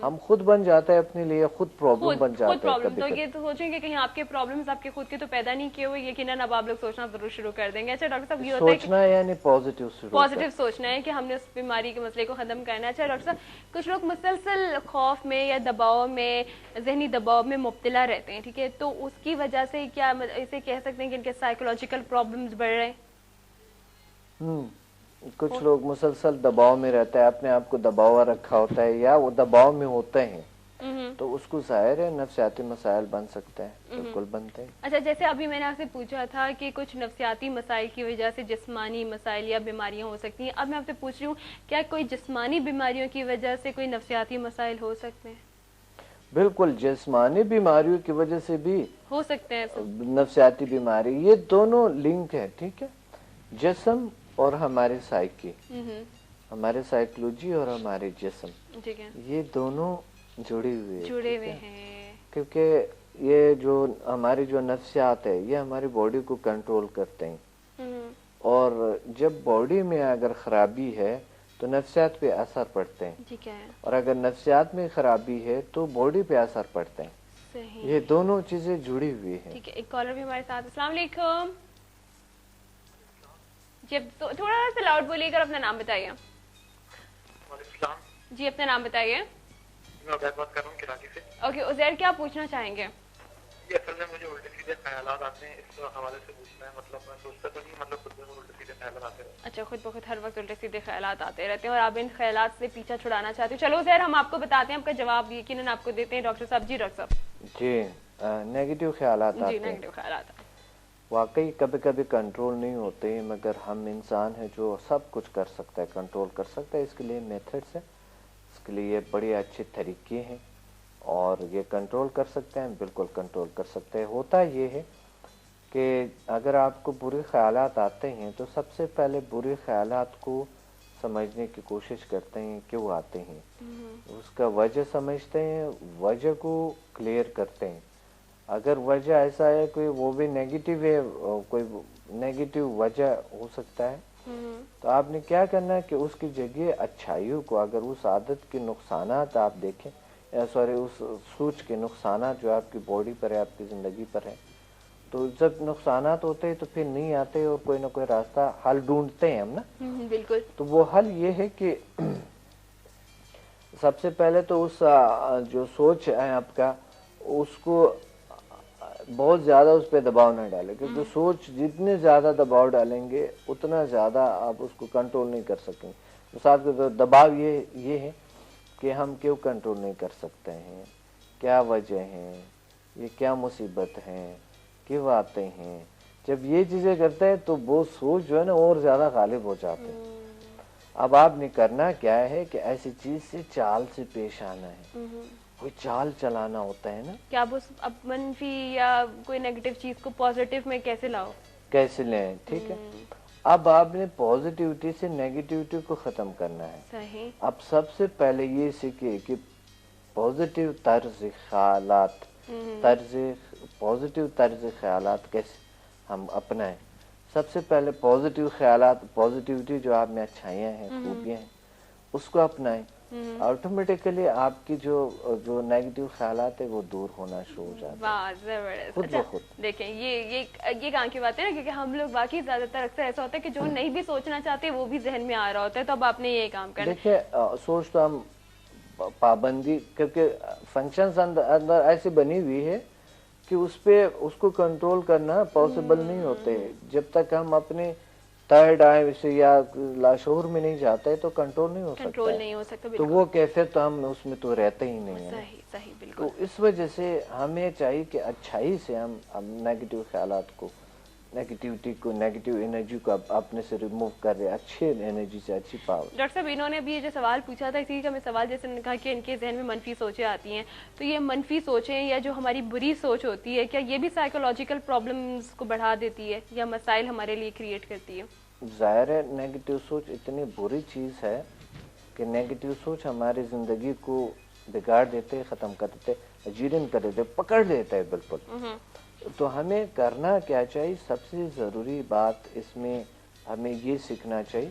हम खुद बन जाते हैं अपने लिए, खुद प्रॉब्लम बन जाते हैं कभी। तो ये तो सोचेंगे कहीं आपके प्रॉब्लम्स आपके खुद के तो पैदा नहीं किए हुए, यकीनन अब आप लोग सोचना जरूर शुरू कर देंगे। अच्छा डॉक्टर साहब, ये होता है सोचना है यानी पॉजिटिव सोचना है कि हमने उस बीमारी के मसले को खत्म करना है। अच्छा डॉक्टर साहब, कुछ लोग मुसलसल खौफ में या दबाव में, जहनी दबाव में मुब्तला रहते हैं, ठीक है, तो उसकी वजह से क्या इसे कह सकते हैं कि इनके साइकोलॉजिकल प्रॉब्लम्स बढ़ रहे हैं? कुछ लोग मुसलसल दबाव में रहते हैं, अपने आप को दबाव रखा होता है या वो दबाव में होते हैं, तो उसको जाहिर है नफ्सियाती मसाइल बन सकते हैं, बिल्कुल बनते हैं। अच्छा, जैसे अभी मैंने आपसे पूछा था कि कुछ नफ्सियाती मसाइल की वजह से जिस्मानी मसाइल या बीमारियां हो सकती हैं, अब मैं आपसे पूछ रही हूँ क्या कोई जिस्मानी बीमारियों की वजह से कोई नफ्सियाती मसाइल हो सकते हैं? बिल्कुल, जिस्मानी बीमारियों की वजह से भी हो सकते हैं नफ्सियाती बीमारी, ये दोनों लिंक है, ठीक है, जिस्म और हमारे साइकी, हमारे साइकोलॉजी और हमारे जिस्म, ठीक है, ये दोनों जुड़े हुए हैं, क्योंकि ये जो हमारी जो नफ्सियात है ये हमारी बॉडी को कंट्रोल करते हैं, और जब बॉडी में अगर खराबी है तो नफ्सियात पे असर पड़ते हैं, ठीक है, और अगर नफ्सियात में खराबी है तो बॉडी पे असर पड़ते हैं। सही। ये दोनों चीजें जुड़ी हुई हैं। ठीक है, एक कॉलर भी हमारे साथ। अस्सलाम वालेकुम जी, तो थोड़ा सा लाउड बोलिएगा, अपना नाम बताइए। जी, अपना नाम बताइए। मैं उजैर बात कर रहा हूँ कराची से। ओके उजैर, क्या पूछना चाहेंगे? ये असल में मुझे उल्टे सीधे ख्यालात आते हैं, इस हवाले से पूछना है, मतलब मैं सोचता तो नहीं, मतलब खुद में उल्टे सीधे ख्यालात आते हैं। अच्छा, खुद ब खुद हर वक्त उल्टे सीधे ख्यालात आते रहते हैं और आप इन ख्यालात से पीछा छुड़ाना चाहते हो। चलो उजैर, हम आपको बताते हैं, आपका जवाब यकीनन आपको देते हैं डॉक्टर साहब। जी डॉक्टर साहब। जी, नेगेटिव ख्यालात आते हैं। नेगेटिव ख्यालात वाकई कभी कभी कंट्रोल नहीं होते, मगर हम इंसान है जो सब कुछ कर सकता है, कंट्रोल कर सकता है। इसके लिए मेथड्स है, इसके लिए बड़े अच्छे तरीके हैं और ये कंट्रोल कर सकते हैं, बिल्कुल कंट्रोल कर सकते हैं। होता ये है कि अगर आपको बुरे ख्यालात आते हैं तो सबसे पहले बुरे ख्यालात को समझने की कोशिश करते हैं क्यों आते हैं, उसका वजह समझते हैं, वजह को क्लियर करते हैं। अगर वजह ऐसा है कोई वो भी नेगेटिव है, कोई नेगेटिव वजह हो सकता है, तो आपने क्या करना है कि उसकी जगह अच्छाइयों को, अगर उस आदत के नुकसानात आप देखें, या सॉरी उस सोच के नुकसानात जो आपकी बॉडी पर है, आपकी ज़िंदगी पर है, तो जब नुकसानात होते हैं तो फिर नहीं आते और कोई ना कोई रास्ता हल ढूंढते हैं हम ना। बिल्कुल। तो वो हल ये है कि सबसे पहले तो उस जो सोच है आपका, उसको बहुत ज्यादा उस पर दबाव न डालें, क्योंकि सोच जितने ज्यादा दबाव डालेंगे उतना ज्यादा आप उसको कंट्रोल नहीं कर सकेंगे। तो साथ में दबाव ये है कि हम क्यों कंट्रोल नहीं कर सकते हैं, क्या वजह है, ये क्या मुसीबत है, क्यों आते हैं, جب یہ چیزیں کرتے ہیں تو وہ سوچ جو ہے نا اور زیادہ غالب ہو جاتے ہیں. اب آپ نے کرنا کیا ہے کہ ایسی چیز سے چال سے پیش آنا ہے, کوئی چال چلانا ہوتا ہے نا, کہ آپ اس اب منفی یا کوئی نیگیٹو چیز کو پازیٹیو میں کیسے لاؤ, کیسے لیں. ٹھیک ہے, اب آپ نے پازیٹیوٹی سے نیگیٹیوٹی کو ختم کرنا ہے. صحیح. اب سب سے پہلے یہ سیکھیے کہ پازیٹیو طرز خیالات, پازیٹیو طرز خیالات کیسے ہم اپنائیں. سب سے پہلے پازیٹیو خیالات, پازیٹیوٹی جو آپ میں اچھائیاں ہیں, خوبیاں ہیں, اس کو اپنائیں. آٹومیٹیکلی آپ کی جو نیگیٹو خیالات ہیں وہ دور ہونا شروع ہو جاتے ہیں. واہ زبردست. خود بخود. دیکھیں یہ کہاں کی بات ہے نا, کیونکہ ہم لوگ واقعی زیادہ تر اکثر ایسا ہوتا ہے کہ جو نہیں بھی سوچنا چاہتے وہ بھی ذہن میں آ رہا ہوتا ہے, تو اب آپ نے یہ کام کرنا. دیکھیں سوچ تو ہم پابندی, کیونکہ فنکشنز اندر ایسی بنی ہوئی ہے کہ اس کو کنٹرول کرنا پاسبل نہیں ہوتے. جب تک ہم اپنے تھرڈ آئی سے یا لاشعور میں نہیں جاتے تو کنٹرول نہیں ہو سکتا. تو وہ کیفیت تو ہم اس میں تو رہتے ہی نہیں ہیں. صحیح بالکل. تو اس وجہ سے ہمیں چاہیے کہ اچھائی سے ہم نیگیٹو خیالات کو, نیگیٹیوٹی کو, نیگیٹو انرجی کو اپنے سے ریموو کر رہے, اچھے انرجی سے, اچھی پاور. ڈاکٹر صاحب انہوں نے ابھی یہ جو سوال پوچھا تھا, اسی کا میں سوال جیسے نے کہا کہ ان کے ذہن میں منفی سوچیں آتی ہیں, تو یہ منفی سوچیں یا جو ہماری بری سوچ ہوتی ہے, کیا یہ بھی سائیکولوجیکل پرابلمز کو بڑھا دیتی ہے یا مسائل ہمارے لیے کریٹ کرتی ہے؟ ظاہر ہے نیگیٹو سوچ اتنی بری چیز ہے کہ نیگیٹو سوچ ہماری زندگی کو بگاڑ دیتے, ختم کر دیتے, جیرن کر دیتے, پکڑ لیتے ہے بالکل. تو ہمیں کرنا کیا چاہیے, سب سے ضروری بات اس میں ہمیں یہ سیکھنا چاہیے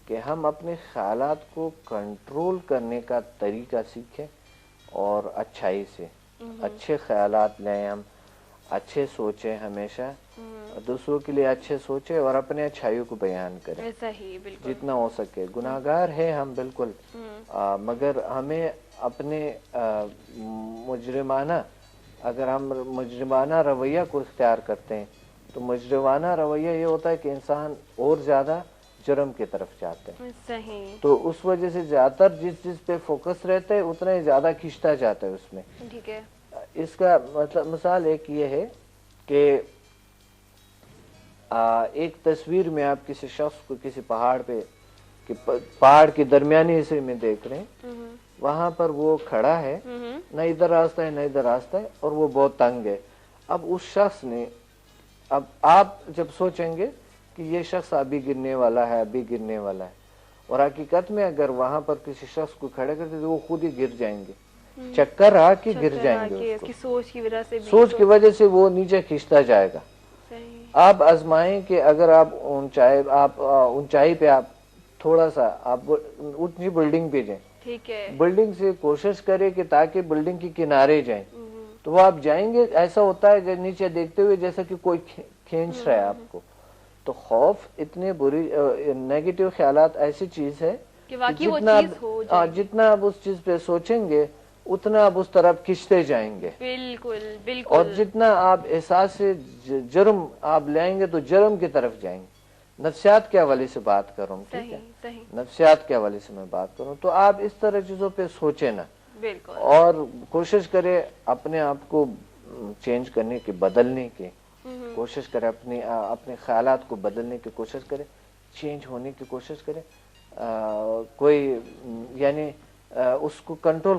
کہ ہم اپنے خیالات کو کنٹرول کرنے کا طریقہ سیکھیں اور اچھائی سے اچھے خیالات لیں, ہم اچھے سوچیں, ہمیشہ دوسروں کے لیے اچھے سوچیں اور اپنے اچھائیوں کو بیان کریں جتنا ہو سکے. گناہگار ہیں ہم بالکل, مگر ہمیں اپنے مجرمانہ, اگر ہم مجرمانہ رویہ کو اختیار کرتے ہیں تو مجرمانہ رویہ یہ ہوتا ہے کہ انسان اور زیادہ جرم کی طرف جاتے ہیں. صحیح. تو اس وجہ سے زیادہ تر جس چیز پہ فوکس رہتا ہے اتنا ہی زیادہ کھنچتا جاتا ہے اس میں. ٹھیک ہے. اس کا مطلب مثال ایک یہ ہے کہ ایک تصویر میں آپ کسی شخص کو کسی پہاڑ پہ, پہاڑ کے درمیانی حصے میں دیکھ رہے ہیں, وہاں پر وہ کھڑا ہے, نہ ادھر راستہ ہے نہ ادھر راستہ ہے, اور وہ بہت تنگ ہے. اب اس شخص نے, اب آپ جب سوچیں گے کہ یہ شخص ابھی گرنے والا ہے, ابھی گرنے والا ہے, اور حقیقت میں اگر وہاں پر کسی شخص کو کھڑے کرتے تو وہ خود ہی گر جائیں گے, چکر آ کے گر جائیں گے. سوچ کی وجہ سے, سوچ کی وجہ سے وہ نیچے کھینچتا جائے گا. آپ آزمائیں کہ اگر آپ اونچائی پہ آپ تھوڑا سا آپ اونچی بلڈنگ پہ جائیں, ٹھیک ہے, بلڈنگ سے کوشش کریں کہ تاکہ بلڈنگ کے کنارے جائیں, تو وہ آپ جائیں گے, ایسا ہوتا ہے کہ نیچے دیکھتے ہوئے جیسا کہ کوئی کھینچ رہا ہے آپ کو. تو خوف اتنے بری, نیگیٹو خیالات ایسی چیز ہے کہ جتنا آپ اس چیز پہ سوچیں گے اتنا آپ اس طرف کھینچتے جائیں گے. بالکل بالکل. اور جتنا آپ احساس سے جرم آپ لیں گے تو جرم کی طرف جائیں گے. نفسیات کے حوالے سے بات کر رہا ہوں, ٹھیک ہے, نفسیات کے حوالے سے میں بات کروں, تو آپ اس طرح چیزوں پہ سوچیں نا, اور کوشش کرے اپنے آپ کو چینج کرنے کی, بدلنے کی کوشش کرے, اپنے خیالات کو بدلنے کی کوشش کرے, چینج ہونے کی کوشش کرے. کوئی یعنی اس کو کنٹرول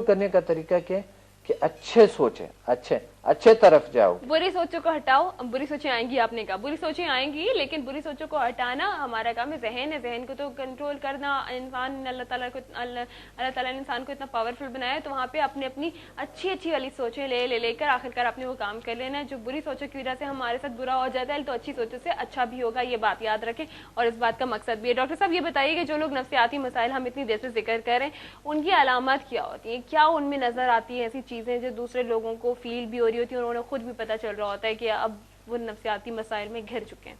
کرنے کا طریقہ کیا ہے کہ اچھے سوچیں, اچھے طرف جاؤ. بری سوچوں کو ہٹاؤ. بری سوچیں آئیں گی, آپ نے کہا بری سوچیں آئیں گی, لیکن بری سوچوں کو ہٹانا ہمارا کام ہے. ذہن کو تو کنٹرول کرنا. انسان اللہ تعالیٰ نے انسان کو اتنا پاورفل بنایا ہے, تو وہاں پہ اپنی اچھی والی سوچیں لے کر آخرکار اپنے وہ کام کر لینا ہے. جو بری سوچوں کی وجہ سے ہمارے ساتھ برا ہو جاتا ہے, تو اچھی سوچوں سے اچھا بھی ہوگا, یہ بات یاد رکھیں, اور اس بات کا مقصد بھی ہے. ڈاکٹر صاحب یہ بتائیے کہ جو لوگ نفسیاتی مسائل ہم اتنی دیر سے ذکر کر رہے ہیں, ان کی علامات کیا ہوتی ہیں؟ کیا ان میں نظر آتی ہیں ایسی چیزیں جو دوسرے لوگوں کو فیل بھی ہو رہی ہوتی ہیں, اور انہیں خود بھی پتہ چل رہا ہوتا ہے کہ اب وہ نفسیاتی مسائل میں گھر چکے ہیں؟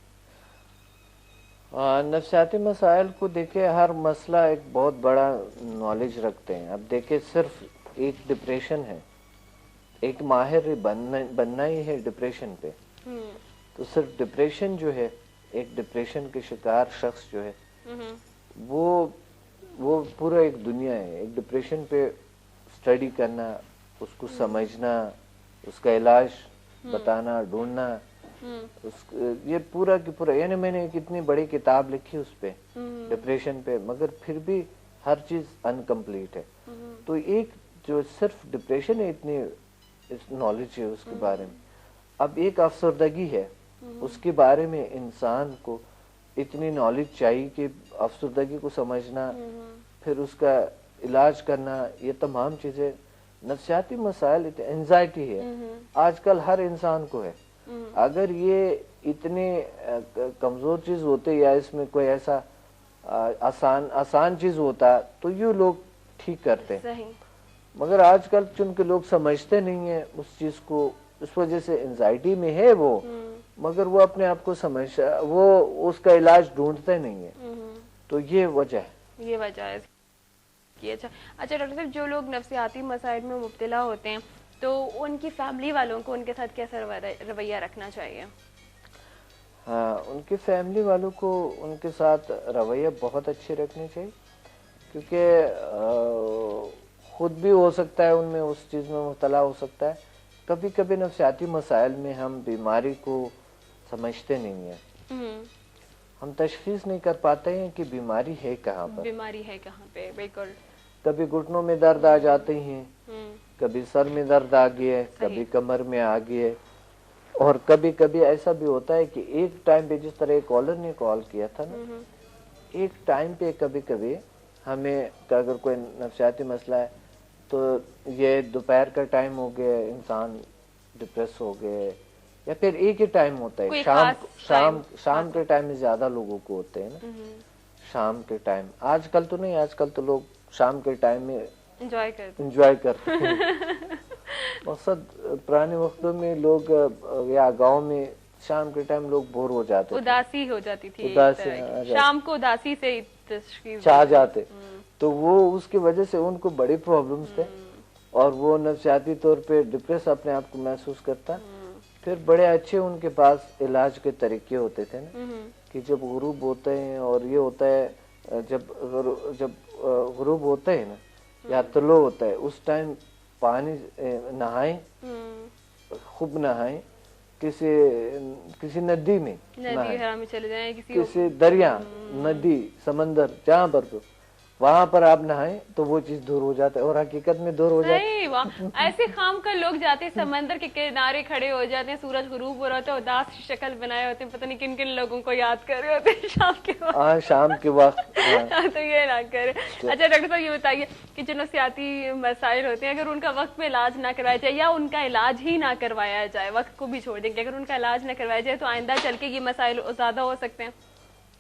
نفسیاتی مسائل کو دیکھیں, ہر مسئلہ ایک بہت بڑا نالج رکھتے ہیں. اب دیکھیں صرف ایک ڈپریشن ہے, ایک ماہر بننا ہی ہے ڈپریشن پہ, تو صرف ڈپریشن جو ہے, ایک ڈپریشن کے شکار شخص جو ہے وہ پورا ایک دنیا ہے. ایک ڈپریشن پہ اسٹڈی کرنا, اس کو سمجھنا, اس کا علاج بتانا, ڈھونڈنا, یہ پورا کی پورا، یعنی میں نے ایک اتنی بڑی کتاب لکھی اس پہ ڈپریشن پہ، مگر پھر بھی ہر چیز انکمپلیٹ ہے. تو ایک جو صرف ڈپریشن ہے اتنی نالج ہے اس کے بارے میں. اب ایک افسردگی ہے، اس کے بارے میں انسان کو اتنی نالج چاہیے کہ افسردگی کو سمجھنا، پھر اس کا علاج کرنا، یہ تمام چیزیں. نفسیاتی مسائل اینزائٹی ہے آج کل ہر انسان کو ہے. اگر یہ اتنی کمزور چیز ہوتے یا اس میں کوئی ایسا آسان چیز ہوتا تو یہ لوگ ٹھیک کرتے، مگر آج کل چونکہ لوگ سمجھتے نہیں ہیں اس چیز کو، اس وجہ سے انزائٹی میں ہے وہ، مگر وہ اپنے آپ کو وہ اس کا علاج ڈھونڈتے نہیں ہے. تو یہ وجہ ہے. اچھا ڈاکٹر صاحب، جو لوگ نفسیاتی مسائل میں مبتلا ہوتے ہیں تو ان کی فیملی والوں کو ان کے ساتھ کیسا رویہ رکھنا چاہیے؟ ہاں، ان کی فیملی والوں کو ان کے ساتھ رویہ بہت اچھے رکھنے چاہیے، کیونکہ خود بھی ہو سکتا ہے ان میں اس چیز میں مبتلا ہو سکتا ہے. کبھی کبھی نفسیاتی مسائل میں ہم بیماری کو سمجھتے نہیں ہیں، ہم تشخیص نہیں کر پاتے ہیں کہ بیماری ہے کہاں پہ. بالکل. کبھی گھٹنوں میں درد آ جاتے ہیں، کبھی سر میں درد آ گیا، کبھی کمر میں آ گیا، اور کبھی کبھی ایسا بھی ہوتا ہے کہ ایک ٹائم پہ، جس طرح ایک کالر نے کال کیا تھا نا، ایک ٹائم پہ کبھی کبھی ہمیں اگر کوئی نفسیاتی مسئلہ ہے تو یہ دوپہر کا ٹائم ہو گیا، انسان ڈپریس ہو گئے، یا پھر ایک ہی ٹائم ہوتا ہے شام کے ٹائم میں زیادہ لوگوں کو ہوتے ہیں نا، شام کے ٹائم. آج کل تو نہیں، آج کل تو لوگ شام کے ٹائم میں انجوائے کرتے ہیں. مقصد پرانے وقتوں میں لوگ یا گاؤں میں شام کے ٹائم لوگ بور ہو جاتے، اداسی ہو جاتی تھی، شام کو اداسی سے چھا جاتے، تو وہ اس کی وجہ سے ان کو بڑی پرابلمز تھے، اور وہ نفسیاتی طور پہ ڈپریس اپنے آپ کو محسوس کرتا. پھر بڑے اچھے ان کے پاس علاج کے طریقے ہوتے تھے نا، کہ جب غروب ہوتے ہیں، اور یہ ہوتا ہے جب غروب ہوتا ہے نا یا طلوع ہوتا ہے، اس ٹائم پانی نہائیں، خوب نہائیں، کسی ندی میں چلے جائیں، کسی دریا، ندی، سمندر، جہاں پر وہاں پر آپ نہائیں تو وہ چیز دور ہو جاتا ہے، اور حقیقت میں دور ہو جاتا ہے. ایسے خام کر لوگ جاتے ہیں سمندر کے کنارے کھڑے ہو جاتے ہیں، سورج غروب ہو رہا ہوتا ہے، اداس شکل بنائے ہوتے ہیں، پتہ نہیں کن کن لوگوں کو یاد کر رہے ہوتے ہیں شام کے وقت. تو یہ نہ کرے. اچھا ڈاکٹر صاحب، یہ بتائیے کہ جو نفسیاتی مسائل ہوتے ہیں، اگر ان کا وقت پہ علاج نہ کروایا جائے، یا ان کا علاج ہی نہ کروایا جائے، وقت کو بھی چھوڑ دیں کہ اگر ان کا علاج نہ کروایا جائے تو آئندہ چل کے یہ مسائل زیادہ ہو سکتے ہیں.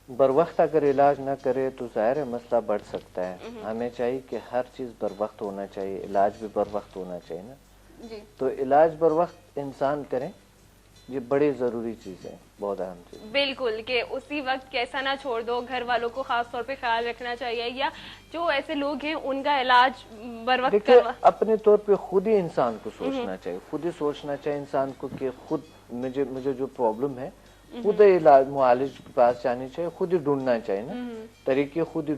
بر وقت اگر علاج نہ کرے تو ظاہر ہے مسئلہ بڑھ سکتا ہے. ہمیں چاہیے کہ ہر چیز بر وقت ہونا چاہیے، علاج بھی بر وقت ہونا چاہیے نا. تو علاج بر وقت انسان کریں، یہ بڑی ضروری چیز ہے، بہت اہم چیز. بالکل، کہ اسی وقت کیسا نہ چھوڑ دو، گھر والوں کو خاص طور پہ خیال رکھنا چاہیے، یا جو ایسے لوگ ہیں ان کا علاج بر وقت اپنے طور پہ خود ہی انسان کو سوچنا چاہیے، خود ہی سوچنا چاہیے انسان کو کہ خود مجھے جو پرابلم ہے، خود ہی معالج کے پاس جانی چاہیے، خود ہی ڈھونڈنا چاہیے نا، طریقے خود ہی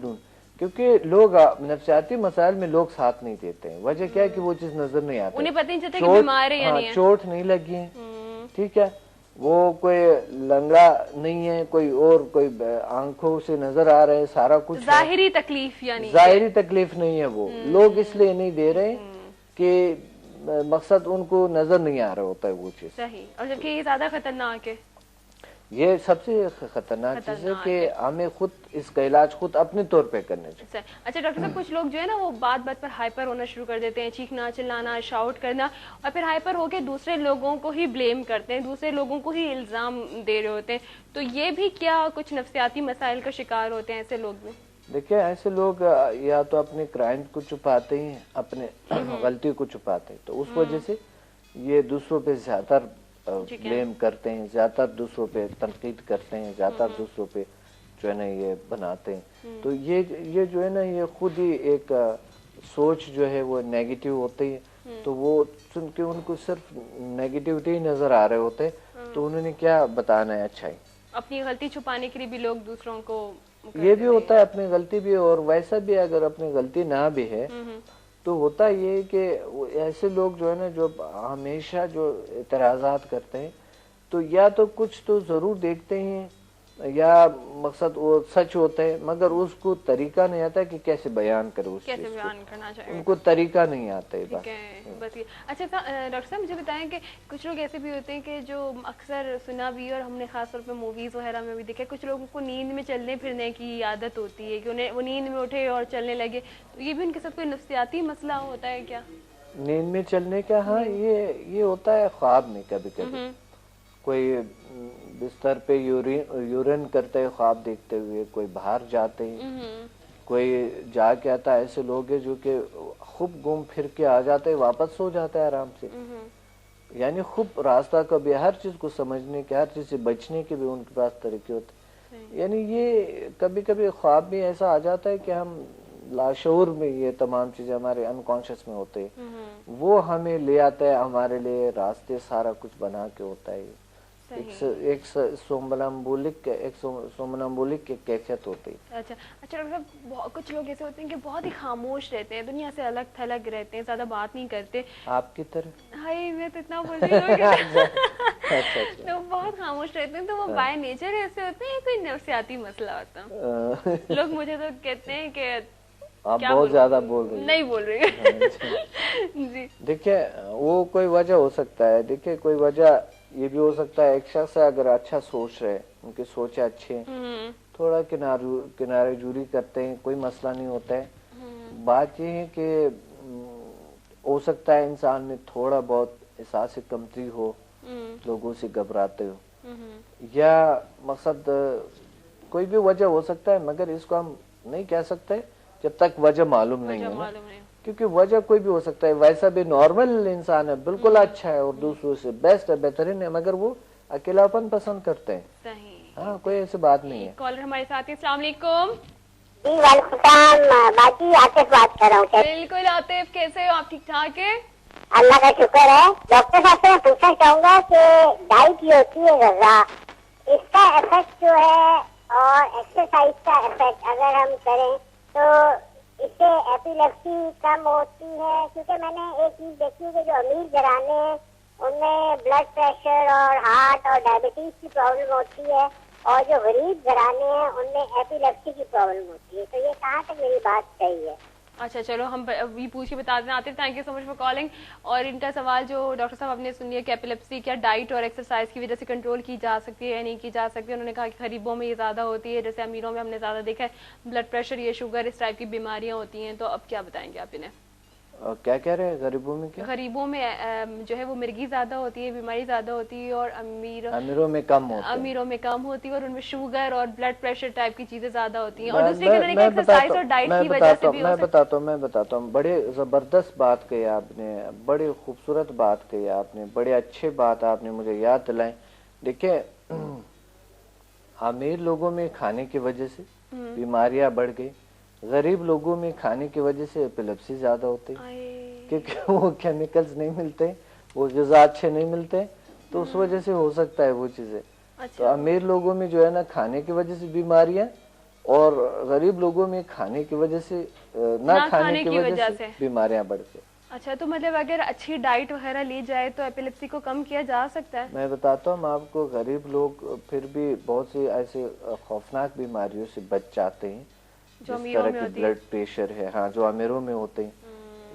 کیونکہ لوگ نفسیاتی مسائل میں لوگ ساتھ نہیں دیتے ہیں. وجہ کیا ہے کہ وہ چیز نظر نہیں آتی، انہیں پتہ نہیں چلتا کہ بیمار ہے یا نہیں ہے، چوٹ نہیں لگی ہے، ٹھیک ہے، وہ کوئی لنگڑا نہیں ہے، کوئی آنکھوں سے نظر آ رہا ہے، سارا کچھ ظاہری تکلیف، یعنی ظاہری تکلیف نہیں ہے. وہ لوگ اس لیے نہیں دے رہے کہ مقصد ان کو نظر نہیں آ رہا ہوتا ہے وہ چیز. صحیح. اور جبکہ یہ زیادہ خطرناک ہے، یہ سب سے خطرناک چیز ہے کہ ہمیں خود اس کا علاج خود اپنے طور پہ کرنا چاہیے. اچھا ڈاکٹر صاحب، کچھ لوگ جو ہے نا وہ بات بات پر ہائپر ہونا شروع کر دیتے ہیں، چیخنا، چلانا، شاؤٹ کرنا، اور پھر ہائپر ہو کے دوسرے لوگوں کو ہی بلیم کرتے ہیں، دوسرے لوگوں کو ہی الزام دے رہے ہوتے ہیں. تو یہ بھی کیا کچھ نفسیاتی مسائل کا شکار ہوتے ہیں ایسے لوگ میں؟ دیکھیں، ایسے لوگ یا تو اپنے کرائم کو چھپاتے ہیں، اپنے غلطی کو چھپاتے ہیں، تو اس وجہ سے یہ دوسروں پہ زیادہ بلیم کرتے ہیں، زیادہ دوسروں پہ تنقید کرتے ہیں، زیادہ دوسروں پہ جو ہے نا یہ بناتے ہیں. تو یہ جو ہے نا یہ خود ہی ایک سوچ جو ہے وہ نیگیٹو ہوتی ہے. تو وہ سن کے ان کو صرف نیگیٹیوٹی نظر آ رہے ہوتے، تو انہوں نے کیا بتانا ہے اچھائی. اپنی غلطی چھپانے کے لیے بھی لوگ دوسروں کو یہ بھی ہوتا ہے، اپنی غلطی بھی، اور ویسا بھی اگر اپنی غلطی نہ بھی ہے تو ہوتا یہ کہ ایسے لوگ جو ہے نا جو ہمیشہ جو اعتراضات کرتے ہیں تو یا تو کچھ تو ضرور دیکھتے ہیں یا مقصد وہ سچ ہوتا ہے مگر اس کو طریقہ نہیں آتا کہ کیسے بیان کرے اس کیسے چیز بیان کرنا چاہیے ان کو طریقہ نہیں آتا ہے ٹھیک ہے بس یہ اچھا ڈاکٹر صاحب مجھے بتائیں کہ کچھ لوگ ایسے بھی ہوتے ہیں کہ جو اکثر سنا بھی اور ہم نے خاص طور پہ موویز وغیرہ میں بھی دیکھا کچھ لوگوں کو نیند میں چلنے پھرنے کی عادت ہوتی ہے کہ انہیں وہ نیند میں اٹھے اور چلنے لگے, تو یہ بھی ان کے ساتھ کوئی نفسیاتی مسئلہ ہوتا ہے کیا؟ نیند میں چلنے کا ہاں یہ ہوتا ہے خواب میں کبھی کبھی کوئی بستر پہ یورین کرتے خواب دیکھتے ہوئے, کوئی باہر جاتے ہیں, کوئی جا کے آتا ہے, ایسے لوگ ہیں جو کہ خوب گھوم پھر کے آ جاتے ہیں واپس سو جاتا ہے آرام سے, یعنی خوب راستہ کا بھی ہر چیز کو سمجھنے کے ہر چیز سے بچنے کے بھی ان کے پاس طریقے ہوتے ہیں. یعنی یہ کبھی کبھی خواب بھی ایسا آ جاتا ہے کہ ہم لاشعور میں یہ تمام چیزیں ہمارے انکانشیس میں ہوتے ہیں, وہ ہمیں لے آتا ہے ہمارے لیے راستے سارا کچھ بنا کے ہوتا ہے. ایک سومنامبولک کی کیفیت ہوتی ہے. اچھا اچھا, کچھ لوگ ایسے ہوتے ہیں کہ بہت ہی خاموش رہتے ہیں, دنیا سے الگ تھلگ رہتے ہیں, زیادہ بات نہیں کرتے. آپ کی طرح؟ ہائی میں تو اتنا بول رہی ہوں تو بہت خاموش رہتے ہیں, تو وہ بائی نیچر ایسے ہوتے ہیں, کوئی نفسیاتی مسئلہ ہوتا ہے؟ لوگ مجھے تو کہتے ہیں کہ آپ بہت زیادہ بول رہی ہیں. نہیں بول رہی جی. دیکھیں وہ کوئی وجہ ہو سکتا ہے, دیکھیں کوئی وجہ یہ بھی ہو سکتا ہے ایک شخص اگر اچھا سوچ رہے, ان کی سوچیں اچھے ہیں, تھوڑا کنارے جوری کرتے ہیں, کوئی مسئلہ نہیں ہوتا ہے. بات یہ ہے کہ ہو سکتا ہے انسان میں تھوڑا بہت احساس کمتری ہو, لوگوں سے گھبراتے ہو, یا مقصد کوئی بھی وجہ ہو سکتا ہے, مگر اس کو ہم نہیں کہہ سکتے جب تک وجہ معلوم نہیں ہے, کیونکہ وجہ کوئی بھی ہو سکتا ہے. ویسا بھی نارمل انسان ہے, بالکل اچھا ہے اور دوسروں سے بیسٹ ہے, بہترین ہے, مگر وہ اکیلاپن پسند کرتے ہیں. ہاں کوئی ایسی بات نہیں ہے. کالر ہمارے ساتھ. السلام علیکم. جی وعلیکم السلام, باجی عاطف بات کر رہا ہوں. بالکل عاطف, کیسے ہو آپ؟ ٹھیک ٹھاک ہے, اللہ کا شکر ہے. ڈاکٹر صاحب سے میں پوچھنا چاہوں گا کہ ڈائٹ یہ ہوتی ہے غذا, اس کا افیکٹ جو ہے اور ایکسرسائز کا افیکٹ اگر ہم کریں تو اس سے ایپیلیپسی کم ہوتی ہے؟ کیونکہ میں نے ایک چیز دیکھی ہے کہ جو امیر گھرانے ہیں ان میں بلڈ پریشر اور ہارٹ اور ڈائبٹیز کی پرابلم ہوتی ہے, اور جو غریب گھرانے ہیں ان میں ایپیلیپسی کی پرابلم ہوتی ہے. تو یہ کہاں تک میری بات صحیح ہے؟ اچھا چلو ہم ابھی پوچھ کے بتا دیں. Atif thank you so much for calling. اور ان کا سوال جو ڈاکٹر صاحب آپ نے سن لیا کہ ایپیلیپسی کیا ڈائٹ اور ایکسرسائز کی وجہ سے کنٹرول کی جا سکتی ہے یا نہیں کی جا سکتی. انہوں نے کہا کہ غریبوں میں یہ زیادہ ہوتی ہے, جیسے امیروں میں ہم نے زیادہ دیکھا ہے بلڈ پریشر, یہ شوگر, اس ٹائپ کی بیماریاں ہوتی ہیں. تو اب کیا بتائیں گے آپ انہیں؟ کیا کہہ رہے ہیں غریبوں میں؟ کیا غریبوں میں جو ہے وہ مرگی زیادہ ہوتی ہے, بیماری زیادہ ہوتی ہے, اور امیروں میں کم ہوتی ہے. امیروں میں کم ہوتی ہے, اور ان میں شوگر اور بلڈ پریشر ٹائپ کی چیزیں زیادہ ہوتی ہیں. اور دوسری کہ انہوں نے ایکسرسائز اور ڈائٹ کی وجہ سے بھی میں بتاتا ہوں. بڑے زبردست بات کہی آپ نے, بڑی خوبصورت بات کہی آپ نے, بڑے اچھے بات آپ نے مجھے یاد دلائیں. دیکھیں امیر لوگوں میں کھانے کی وجہ سے بیماریاں بڑھ گئی, غریب لوگوں میں کھانے کی وجہ سے ایپیلیپسی زیادہ ہوتی ہے, کیونکہ وہ کیمیکلز نہیں ملتے, وہ غذا اچھے نہیں ملتے, تو اس وجہ سے ہو سکتا ہے وہ چیزیں. تو امیر لوگوں میں جو ہے نا کھانے کی وجہ سے بیماریاں, اور غریب لوگوں میں کھانے کی وجہ سے نہ کھانے کی وجہ سے بیماریاں بڑھ گئی. اچھا تو مطلب اگر اچھی ڈائٹ وغیرہ لی جائے تو ایپیلیپسی کو کم کیا جا سکتا ہے؟ میں بتاتا ہوں آپ کو, غریب لوگ پھر بھی بہت سی ایسے خوفناک بیماریوں سے بچ جاتے ہیں, جس طرح کی بلڈ پریشر ہے, ہاں جو امیروں میں ہوتے ہیں,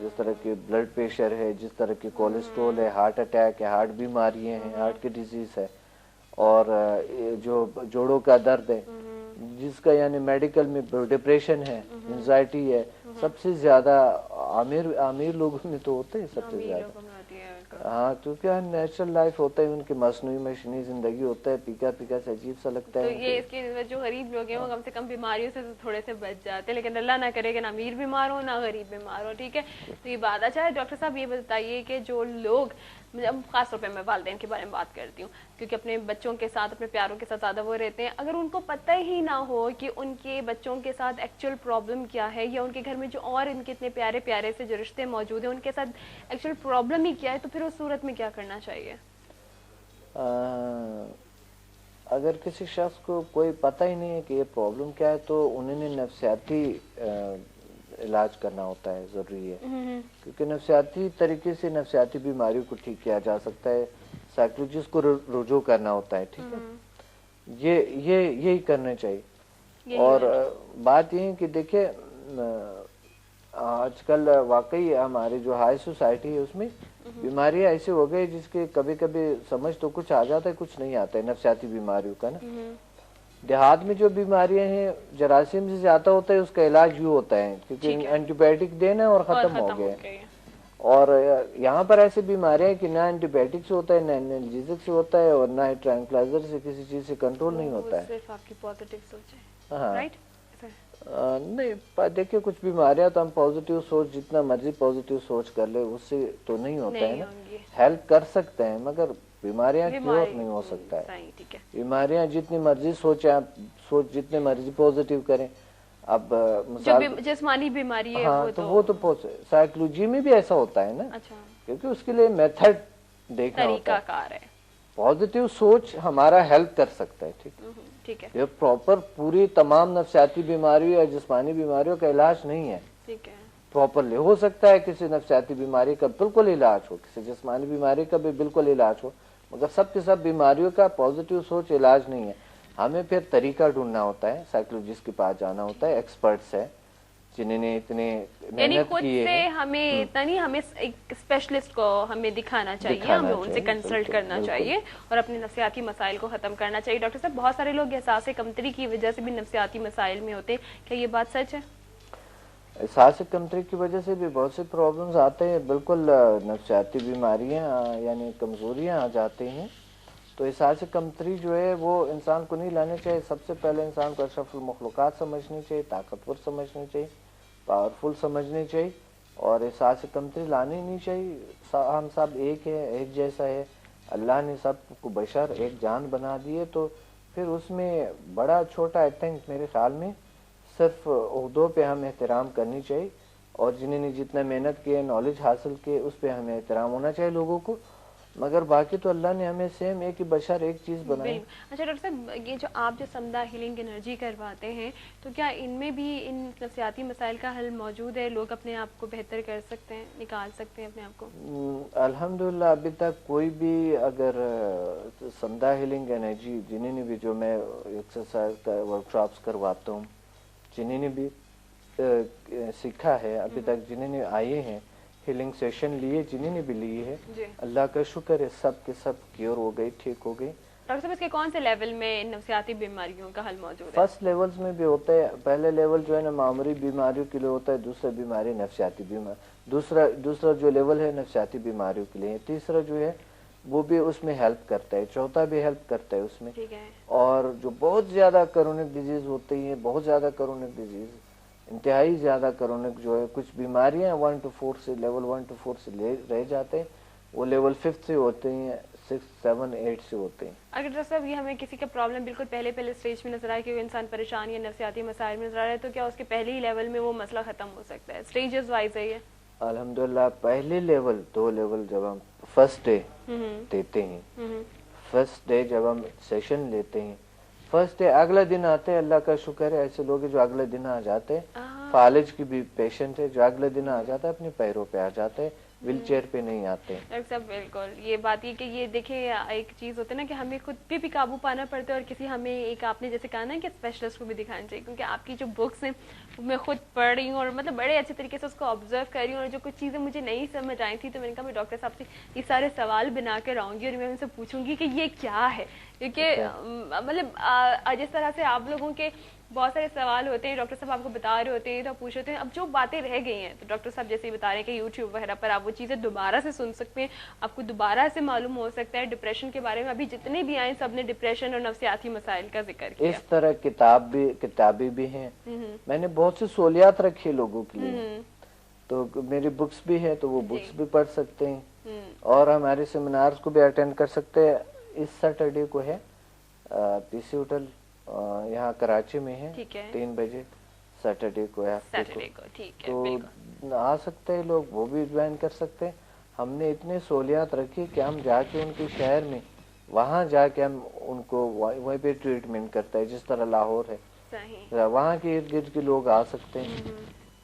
جس طرح کی بلڈ پریشر ہے, جس طرح کی کولیسٹرول ہے, ہارٹ اٹیک ہے, ہارٹ بیماریاں ہیں, ہارٹ کی ڈیزیز ہے, اور جو جوڑوں کا درد ہے, جس کا یعنی میڈیکل میں ڈپریشن ہے, انزائٹی ہے, سب سے زیادہ امیر لوگوں میں تو ہوتے ہیں سب سے زیادہ. ہاں کیونکہ نیچرل لائف ہوتا ہے, ان کی مصنوعی مشینی زندگی ہوتا ہے, پیکا پیکا سے عجیب سا لگتا ہے. تو یہ اس کے جو غریب لوگ ہیں وہ کم سے کم بیماریوں سے تھوڑے سے بچ جاتے ہیں, لیکن اللہ نہ کرے کہ نہ امیر بیمار ہو نہ غریب بیمار ہو. ٹھیک ہے, تو یہ بات. اچھا ڈاکٹر صاحب یہ بتائیے کہ جو لوگ, خاص طور پہ میں والدین کے بارے میں بات کرتی ہوں کیونکہ اپنے بچوں کے ساتھ, اپنے پیاروں کے ساتھ زیادہ وہ رہتے ہیں, اگر ان کو پتہ ہی نہ ہو کہ ان کے بچوں کے ساتھ ایکچوئل پرابلم کیا ہے, یا ان کے گھر میں جو اور ان کے اتنے پیارے پیارے سے جو رشتے موجود ہیں ان کے ساتھ ایکچوئل پرابلم ہی کیا ہے, تو پھر اس صورت میں کیا کرنا چاہیے؟ اگر کسی شخص کو کوئی پتہ ہی نہیں ہے کہ یہ پرابلم کیا ہے, تو انہوں نے نفسیاتی علاج کرنا ہوتا ہے, ضروری ہے, کیونکہ نفسیاتی طریقے سے نفسیاتی بیماریوں کو ٹھیک کیا جا سکتا ہے. साइकोलॉजिस्ट को रुजू करना होता है, ठीक है। यही करना चाहिए। और बात ये है कि देखिए आजकल वाकई हमारी जो हाई सोसाइटी है उसमें बीमारियां ऐसे हो गई जिसके कभी कभी समझ तो कुछ आ जाता है, कुछ नहीं आता है, नफसियाती बीमारियों का ना। देहात में जो बीमारियां हैं जरासीम से ज्यादा होता है, उसका इलाज यूँ होता है क्योंकि एंटीबायोटिक देना और खत्म हो गए। और यहाँ पर ऐसी बीमारियां हैं कि ना एंटीबायोटिक से होता है, ना एनाल्जेसिक से होता है, और ना ट्रैंक्विलाइजर से किसी चीज से कंट्रोल नहीं होता है। सिर्फ आपकी पॉजिटिव सोच है, हाँ राइट? नहीं देखिए कुछ बीमारियां तो हम पॉजिटिव सोच जितना मर्जी पॉजिटिव सोच कर ले उससे तो नहीं होता है ना। हेल्प कर सकते हैं मगर बीमारियां क्योर नहीं हो सकता है। बीमारियां जितनी मर्जी सोचे, आप सोच जितने मर्जी पॉजिटिव करें। अब जिस्मानी बीमारी है हाँ, वो तो साइकोलॉजी में भी ऐसा होता है ना। अच्छा। क्योंकि उसके लिए मेथड देखना होता है। पॉजिटिव सोच हमारा हेल्प कर सकता है, ठीक है। ये प्रॉपर पूरी तमाम नफसियाती बीमारियों या जिस्मानी बीमारियों का इलाज नहीं है। ठीक है। प्रॉपरली हो सकता है किसी नफसियाती बीमारी का बिल्कुल इलाज हो, किसी जिस्मानी बीमारी का भी बिल्कुल इलाज हो, मगर सब के सब बीमारियों का पॉजिटिव सोच इलाज नहीं है। हमें फिर तरीका ढूंढना होता है, साइकोलॉजिस्ट के पास जाना होता है, एक्सपर्ट्स है जिन्होंने इतने मेहनत की है। हमें इतना नहीं, हमें एक स्पेशलिस्ट को हमें दिखाना चाहिए, हमें उनसे कंसल्ट करना चाहिए और अपने नफसियाती मसाइल को खत्म करना चाहिए। डॉक्टर साहब, बहुत सारे लोग एहसास कमतरी की वजह से भी नफसियाती मसाइल में होते हैं, क्या ये बात सच है? एहसास कमतरी की वजह से भी बहुत से प्रॉब्लम्स आते हैं। बिल्कुल नफसियाती बीमारियां यानी कमजोरियां आ जाती हैं। तो एहसास कमतरी जो है वो इंसान को नहीं लाना चाहिए। सबसे पहले इंसान को अशरफुल मखलूक़ात समझनी चाहिए, ताकतवर समझनी चाहिए, पावरफुल समझनी चाहिए और एहसास कमतरी लानी नहीं चाहिए। हम सब एक है, एक जैसा है। अल्लाह ने सबको बशर एक जान बना दी है, तो फिर उसमें बड़ा छोटा आई थिंक मेरे ख्याल में सिर्फ उहदों पे हम एहतराम करनी चाहिए और जिन्होंने जितना मेहनत की है, नॉलेज हासिल की, उस पर हमें एहतराम होना चाहिए लोगों को। मगर बाकी तो अल्लाह ने हमें सेम एक ही बशर एक चीज बनाई। अच्छा डॉक्टर साहब, ये जो आप जो समदा हीलिंग एनर्जी करवाते हैं, तो क्या इनमें भी इन नफसियाती मसाइल का हल मौजूद है? लोग अपने आप को बेहतर कर सकते हैं, निकाल सकते हैं अपने आप को? अल्हम्दुलिल्लाह अभी तक कोई भी अगर समदा हीलिंग एनर्जी जिन्होंने भी, जो मैं एक्सरसाइज का वर्कशॉप्स करवाता हूँ, जिन्होंने भी सीखा है अभी तक, जिन्होंने आए हैं हीलिंग सेशन लिए, जिन्होंने भी लिए है, अल्लाह का शुक्र है सब के सब क्योर हो गई, ठीक हो गई। डॉक्टर साहब, इसके कौन से लेवल में नफसियाती बीमारियों का हल मौजूद है? फर्स्ट लेवल्स में भी होता है। पहले लेवल जो है ना मामूली बीमारियों के लिए होता है, दूसरा बीमारी नफसियाती बीमारी, दूसरा जो लेवल है नफसियाती बीमारियों के लिए, तीसरा जो है वो भी उसमें हेल्प करता है, चौथा भी हेल्प करता है उसमें। और जो बहुत ज्यादा क्रोनिक डिजीज होती है, बहुत ज्यादा क्रोनिक डिजीज, इंतहाई ज्यादा क्रोनिक जो है, कुछ बीमारियां 1 to 4 से लेवल 1 to 4 से रह जाते हैं, वो लेवल 5 से होते हैं, 6, 7, 8 से होते हैं। अगर डॉक्टर साहब ये हमें किसी का प्रॉब्लम बिल्कुल पहले स्टेज में नजर आए कि वो इंसान परेशान या नफसियाती मसाइल में नजर आ रहा है, तो क्या उसके पहले ही लेवल में वो मसला खत्म हो सकता है? स्टेजेस वाइज है ये? अल्हम्दुलिल्लाह पहले लेवल, 2 लेवल जब हम फर्स्ट डे देते हैं, फर्स्ट डे जब हम सेशन लेते हैं, फर्स्ट डे अगला दिन आते हैं, अल्लाह का शुक्र है ऐसे लोग जो अगले दिन आ जाते हैं। फालिज की भी पेशेंट है जो अगले दिन आ जाता है, अपने पैरों पे आ जाते हैं, व्हील चेयर पे नहीं आते। डॉक्टर साहब बिल्कुल ये बात ये कि ये देखिए एक चीज होता है ना कि हमें खुद पे भी काबू पाना पड़ता है और किसी हमें एक आपने जैसे कहा ना कि स्पेशलिस्ट को भी दिखाना चाहिए, क्योंकि आपकी जो बुक्स हैं मैं खुद पढ़ रही हूँ और मतलब बड़े अच्छे तरीके से उसको ऑब्जर्व कर रही हूँ और जो कुछ चीज़ें मुझे नहीं समझ आई थी तो मैंने कहा मैं डॉक्टर साहब से ये सारे सवाल बना कर आऊँगी और मैं उनसे पूछूंगी कि ये क्या है, क्योंकि मतलब जिस तरह से आप लोगों के बहुत सारे सवाल होते हैं, डॉक्टर साहब आपको बता रहे होते हैं तो आप पूछ रहे हैं, अब जो बातें रह गई हैं तो डॉक्टर साहब जैसे ही बता रहे हैं कि यूट्यूब वगैरह पर आप वो चीज़ें दोबारा से सुन सकते हैं, आपको दोबारा से मालूम हो सकता है। डिप्रेशन के बारे में अभी जितने भी आए सब ने डिप्रेशन और नफसियाती मसाइल का जिक्र किया। इस तरह किताबें भी हैं, मैंने बहुत सी सहूलियात रखी लोगों के लिए, तो मेरी बुक्स भी है तो वो बुक्स भी पढ़ सकते हैं और हमारे सेमिनार्स को भी अटेंड कर सकते हैं। इस सैटरडे को है पीसी होटल यहाँ कराची में है, 3 बजे सैटरडे को है, तो आ सकते हैं लोग, वो भी ज्वाइन कर सकते हैं। हमने इतने सहूलियात रखी कि हम जाके उनके शहर में वहाँ जाके हम उनको वहीं पे ट्रीटमेंट करते हैं, जिस तरह लाहौर है वहाँ के इर्द गिर्द के लोग आ सकते हैं।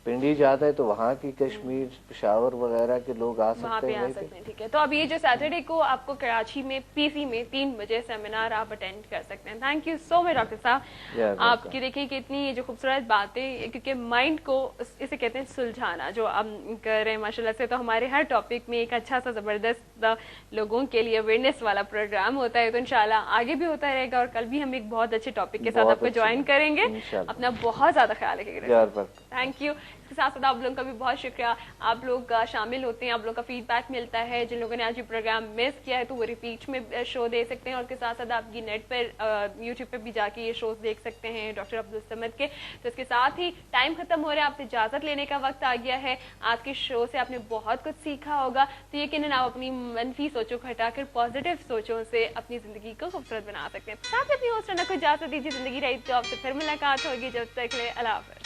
पिंडी जाता है तो वहाँ की कश्मीर, पेशावर वगैरह के लोग आ वहाँ सकते पे हैं आ वहीं पे? सकते हैं, ठीक है। तो अब ये जो सैटरडे को आपको कराची में पीसी में 3 बजे सेमिनार आप अटेंड कर सकते हैं। Thank you so much doctor साहब। आपकी देखिए कि इतनी ये जो खूबसूरत बातें, क्योंकि माइंड को इसे कहते हैं सुलझाना जो आप कर रहे हैं माशाल्लाह से, तो हमारे हर टॉपिक में एक अच्छा सा ज़बरदस्त लोगों के लिए अवेयरनेस वाला प्रोग्राम होता है, तो इंशाल्लाह आगे भी होता रहेगा और कल भी हम एक बहुत अच्छे टॉपिक के साथ आपको ज्वाइन करेंगे। अपना बहुत ज़्यादा ख्याल रखिएगा। Thank you. इसके साथ साथ आप लोगों का भी बहुत शुक्रिया, आप लोग शामिल होते हैं, आप लोगों का फीडबैक मिलता है। जिन लोगों ने आज ये प्रोग्राम मिस किया है तो वो रिपीट में शो दे सकते हैं, और उसके साथ साथ आप ये नेट पर यूट्यूब पे भी जाके ये शोज देख सकते हैं डॉक्टर अब्दुल समद के। तो इसके साथ ही टाइम खत्म हो रहा है, आपसे इजाजत लेने का वक्त आ गया है। आज के शो से आपने बहुत कुछ सीखा होगा, तो यकीनन आप अपनी मनफी सोचों को हटाकर पॉजिटिव सोचों से अपनी जिंदगी को खूबसूरत बना सकते हैं। साथ ही अपनी होस्ट को इजाजत दीजिए। जिंदगी रही तो आपसे फिर मुलाकात होगी, जब तक ले अल्लाह हाफ़िज़।